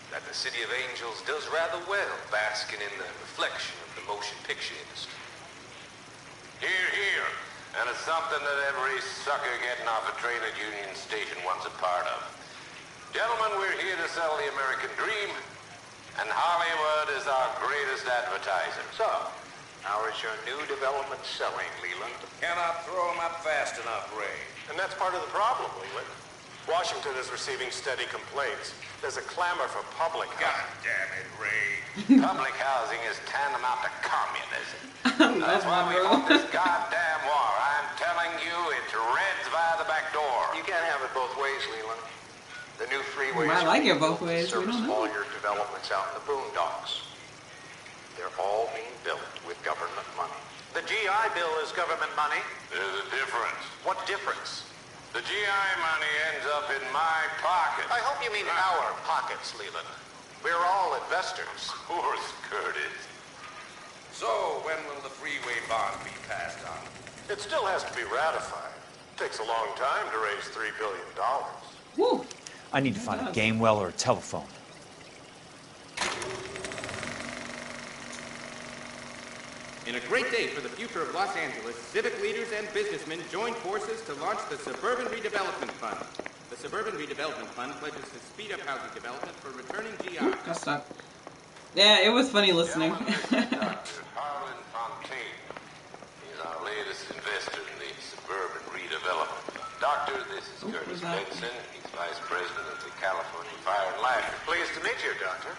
that the City of Angels does rather well basking in the reflection of the motion picture industry. Hear, hear. And it's something that every sucker getting off a train at Union Station wants a part of. Gentlemen, we're here to sell the American dream, and Hollywood is our greatest advertiser. So, how is your new development selling, Leland? Cannot throw them up fast enough, Ray. And that's part of the problem, Leland. Washington is receiving steady complaints. There's a clamor for public housing. God damn it, Ray. Public housing is tantamount to communism. That's why we fought this goddamn war. I'm telling you, it's Reds via the back door. You can't have it both ways, Leland. The new freeways I like it both ways. We service don't know. all your developments out in the boondocks. They're all being built with government money. The GI Bill is government money. There's a difference. What difference? The GI money ends up in my pocket. I hope you mean our pockets, Leland. We're all investors. Of course, Curtis. So, when will the freeway bond be passed on? It still has to be ratified. Takes a long time to raise $3 billion. Woo. I need to find a game well or a telephone. In a great day for the future of Los Angeles, civic leaders and businessmen joined forces to launch the Suburban Redevelopment Fund. The Suburban Redevelopment Fund pledges to speed up housing development for returning GI. Got stuck. Yeah, it was funny listening. Harlan Fontaine. He's our latest investor in the Suburban Redevelopment Fund. Doctor, this is Curtis Benson. He's Vice President of the California Fire and Life. Pleased to meet you, Doctor.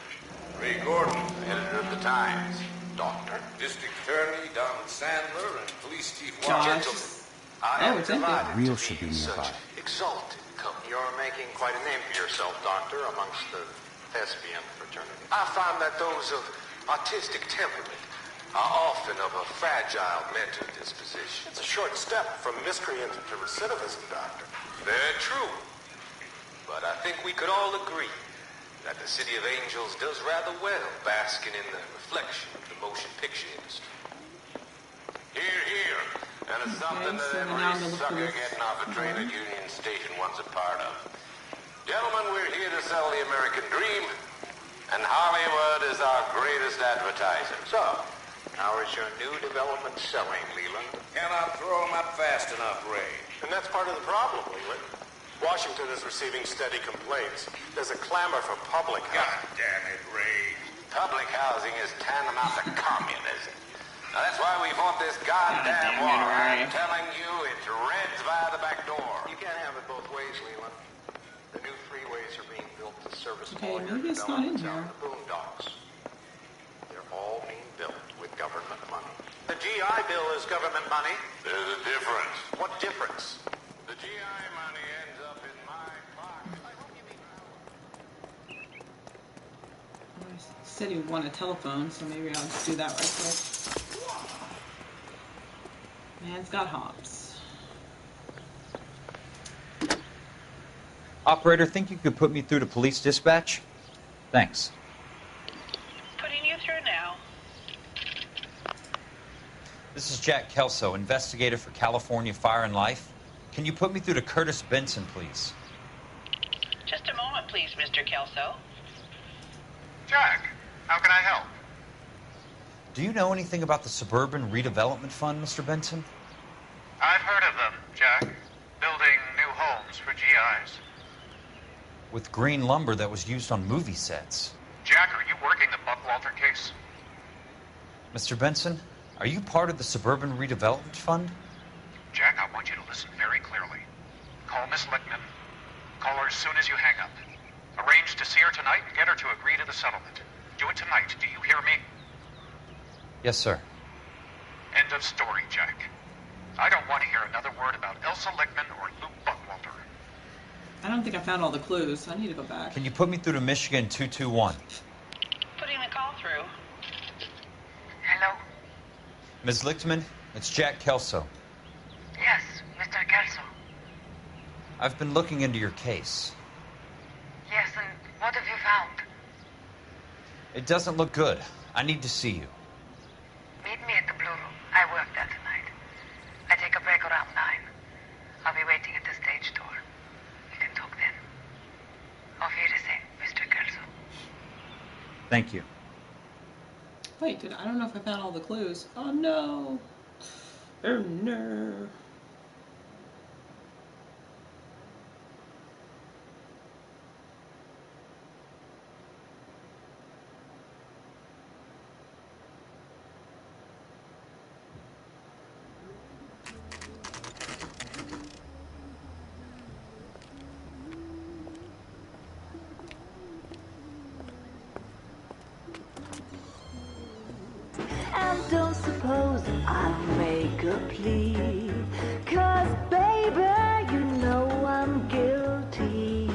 Ray Gordon, editor of the Times. Doctor. District Attorney Don Sandler and Police Chief Gentlemen. I am delighted Real to should be be nearby. such exalted company. You're making quite a name for yourself, Doctor, amongst the thespian fraternity. I find that those of artistic temperament are often of a fragile mental disposition. It's a short step from miscreant to recidivism, Doctor. Very true. But I think we could all agree that the City of Angels does rather well basking in the reflection of the motion picture industry. Hear, hear. And it's something that every sucker getting off a train at Union Station wants a part of. Gentlemen, we're here to sell the American dream, and Hollywood is our greatest advertiser. So, how is your new development selling, Leland? Cannot throw them up fast enough, Ray. And that's part of the problem, Leland. Washington is receiving steady complaints. There's a clamor for public housing. God damn it, Ray. Public housing is tantamount to communism. Now, that's why we fought this goddamn war. I'm telling you, it's Reds via the back door. You can't have it both ways, Leland. The new freeways are being built to service all your maybe it's not in developments out here. in the boondocks. They're all being built with government money. The GI Bill is government money. There's a difference. What difference? The GI money ends up in my pocket. He said he would want a telephone, so maybe I'll just do that right quick. Man's got hops. Operator, think you could put me through to police dispatch? Thanks. Putting you through now. This is Jack Kelso, investigator for California Fire and Life. Can you put me through to Curtis Benson, please? Just a moment, please, Mr. Kelso. Jack, how can I help? Do you know anything about the Suburban Redevelopment Fund, Mr. Benson? I've heard of them, Jack. Building new homes for GIs. With green lumber that was used on movie sets. Jack, are you working the Buckwalter case? Mr. Benson, are you part of the Suburban Redevelopment Fund? Jack, I want you to listen very clearly. Call Miss Lickman. Call her as soon as you hang up. Arrange to see her tonight and get her to agree to the settlement. Do it tonight, do you hear me? Yes, sir. End of story, Jack. I don't want to hear another word about Elsa Lickman or Luke Buckwalter. I don't think I found all the clues. I need to go back. Can you put me through to Michigan 221? Putting the call through. Hello? Ms. Lichtman, it's Jack Kelso. Yes, Mr. Kelso. I've been looking into your case. Yes, and what have you found? It doesn't look good. I need to see you. Meet me at the Blue Room. I work there tonight. I take a break around 9. I'll be waiting at the stage door. We can talk then. Auf Wiedersehen, Mr. Kelso. Thank you. Wait, I don't know if I found all the clues. Oh no. Oh no. And don't suppose I'll make a plea, 'cause baby, you know I'm guilty.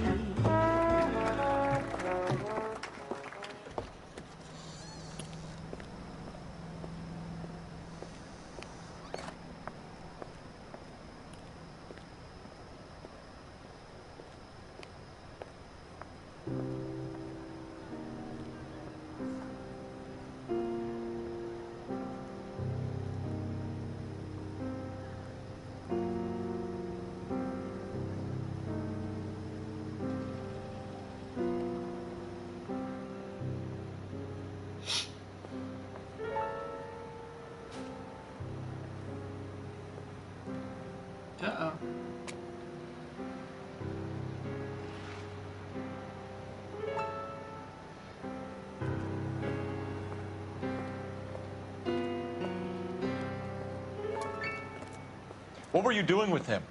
What were you doing with him?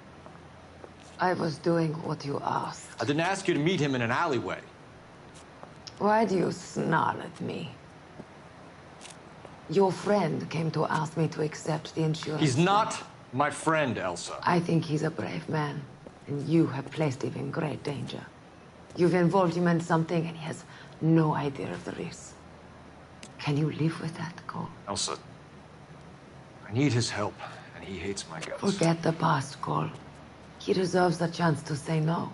I was doing what you asked. I didn't ask you to meet him in an alleyway. Why do you snarl at me? Your friend came to ask me to accept the insurance. He's not my friend, Elsa. I think he's a brave man, and you have placed him in great danger. You've involved him in something, and he has no idea of the risk. Can you live with that, Cole? Elsa, I need his help, and he hates my guts. Forget the past, Cole. He deserves a chance to say no.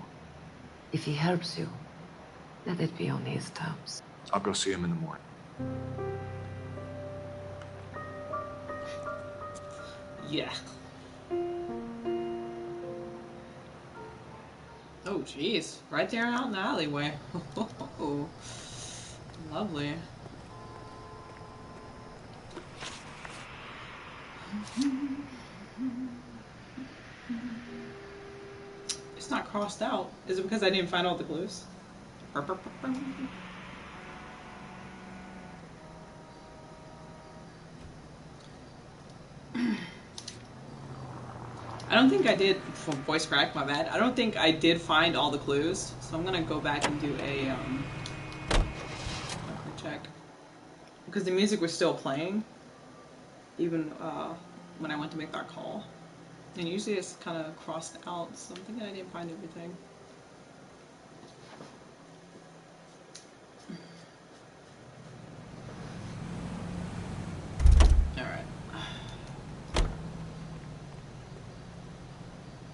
If he helps you, let it be on his terms. I'll go see him in the morning. Yeah. Oh, jeez. Right there out in the alleyway. Oh, lovely. It's not crossed out. Is it because I didn't find all the clues? I don't think I did, voice crack, my bad. I don't think I did find all the clues, so I'm gonna go back and do a check. Because the music was still playing, even when I went to make that call. And usually it's kind of crossed out, so I'm thinking I didn't find everything.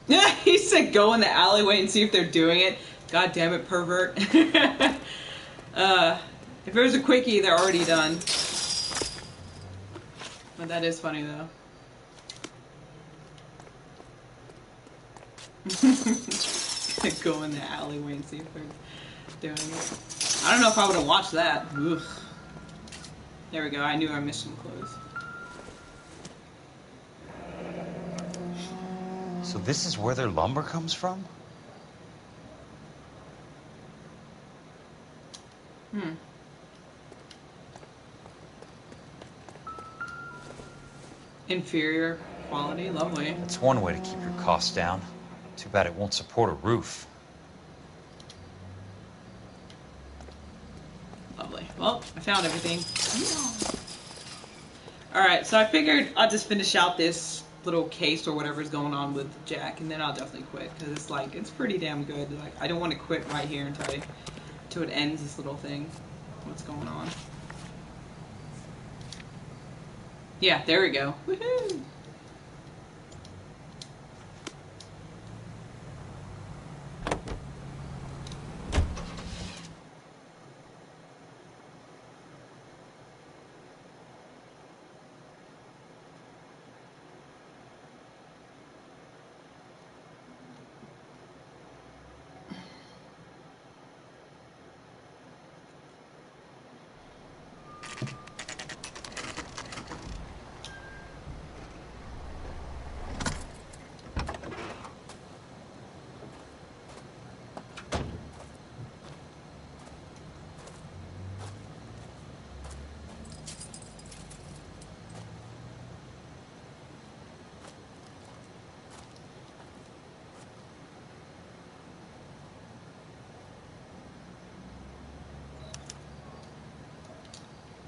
Yeah, he said go in the alleyway and see if they're doing it. God damn it, pervert. If it was a quickie, they're already done. But that is funny, though. Go in the alleyway and see if they're doing it. I don't know if I would have watched that. Ugh. There we go. I knew our mission closed. So this is where their lumber comes from? Inferior quality, lovely. That's one way to keep your costs down. Too bad it won't support a roof. Lovely. Well, I found everything. Alright, so I figured I'll just finish out this little case or whatever's going on with Jack, and then I'll definitely quit, because it's like, it's pretty damn good. Like, I don't want to quit right here until it ends this little thing. What's going on? Yeah, there we go. Woohoo!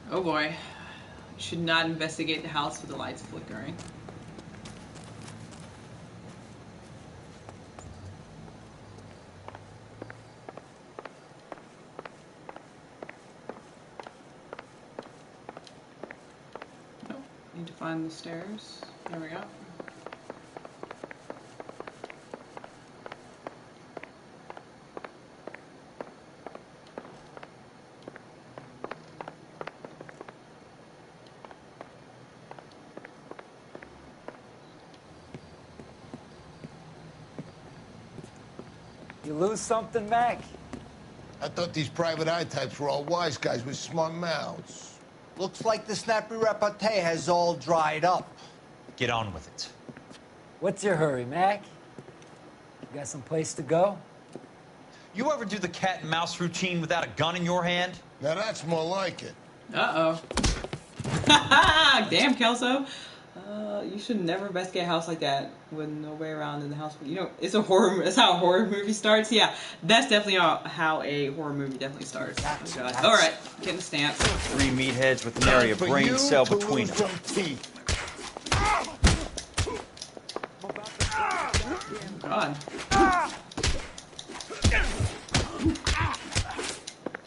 Oh boy. Should not investigate the house with the lights flickering. Oh, need to find the stairs. There we go. You lose something, Mac? I thought these private eye types were all wise guys with smart mouths. Looks like the snappy repartee has all dried up. Get on with it. What's your hurry, Mac? You got some place to go? You ever do the cat and mouse routine without a gun in your hand? Now that's more like it. Uh-oh. Damn, Kelso. You should never investigate a house like that with nobody around in the house. You know, it's a horror. It's how a horror movie starts. Yeah, that's definitely how a horror movie definitely starts. Oh God. All right, get in the stance. 3 meatheads with an area brain cell between them. God.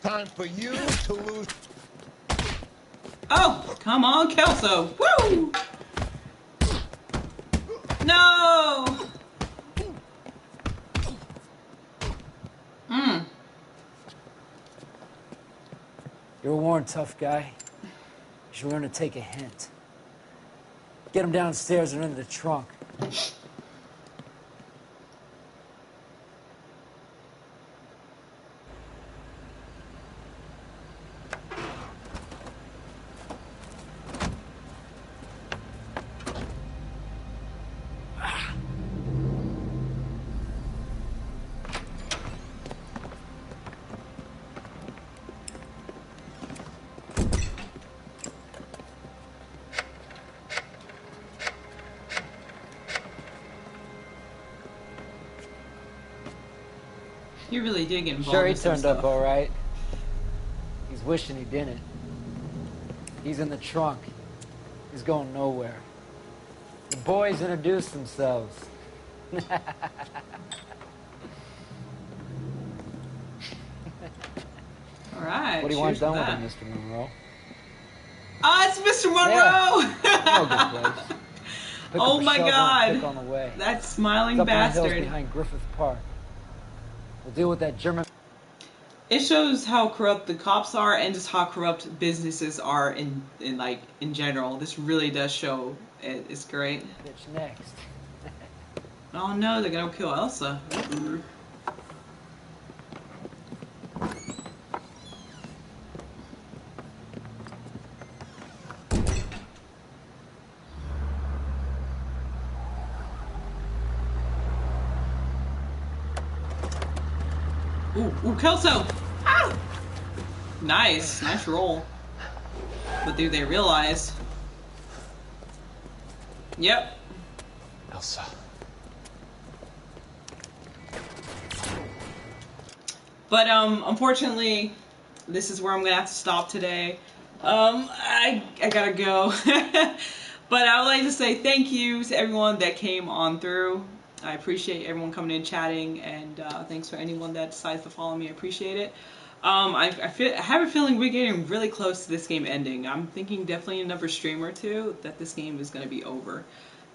Time for you to lose. Oh, come on, Kelso. Woo! No! You're a worn, tough guy. You should learn to take a hint. Get him downstairs and into the trunk. You really did get involved. Sure, he in some turned up stuff. all right. He's wishing he didn't. He's in the trunk. He's going nowhere. The boys introduced themselves. All right. What do you want cheers done to with that. him, Mr. Monroe? Ah, it's Mr. Monroe! Yeah. No good place. Pick Oh up a my shovel and God. pick on the way. That smiling It's up in the bastard. hills behind Griffith Park. We'll deal with that German. It shows how corrupt the cops are and just how corrupt businesses are in general. This really does show. It's great. Bitch next. Oh no, they're gonna kill Elsa. Ooh, Kelso! Ah! Nice roll. But do they realize? Yep. Elsa. But unfortunately, this is where I'm gonna have to stop today. I gotta go. But I would like to say thank you to everyone that came on through. I appreciate everyone coming in, chatting, and thanks for anyone that decides to follow me. I appreciate it. I have a feeling we're getting really close to this game ending. I'm thinking definitely another stream or two that this game is going to be over.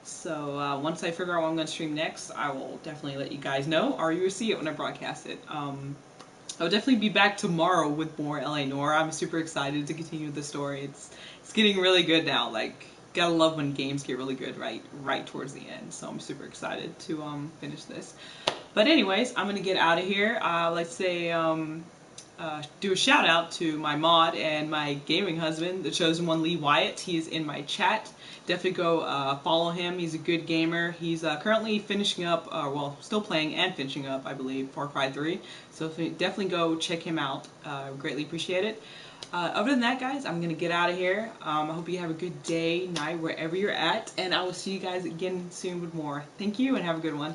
So once I figure out what I'm going to stream next, I will definitely let you guys know, or you will see it when I broadcast it. I'll definitely be back tomorrow with more LA Noire. I'm super excited to continue the story. It's getting really good now. Like, gotta love when games get really good right towards the end. So I'm super excited to finish this. But anyways, I'm gonna get out of here. Let's say do a shout out to my mod and my gaming husband, the chosen one, Lee Wyatt. He is in my chat. Definitely go follow him. He's a good gamer. He's currently finishing up, well, still playing and finishing up, I believe, Far Cry 3. So definitely go check him out. Greatly appreciate it. Other than that, guys, I'm going to get out of here. I hope you have a good day, night, wherever you're at. And I will see you guys again soon with more. Thank you and have a good one.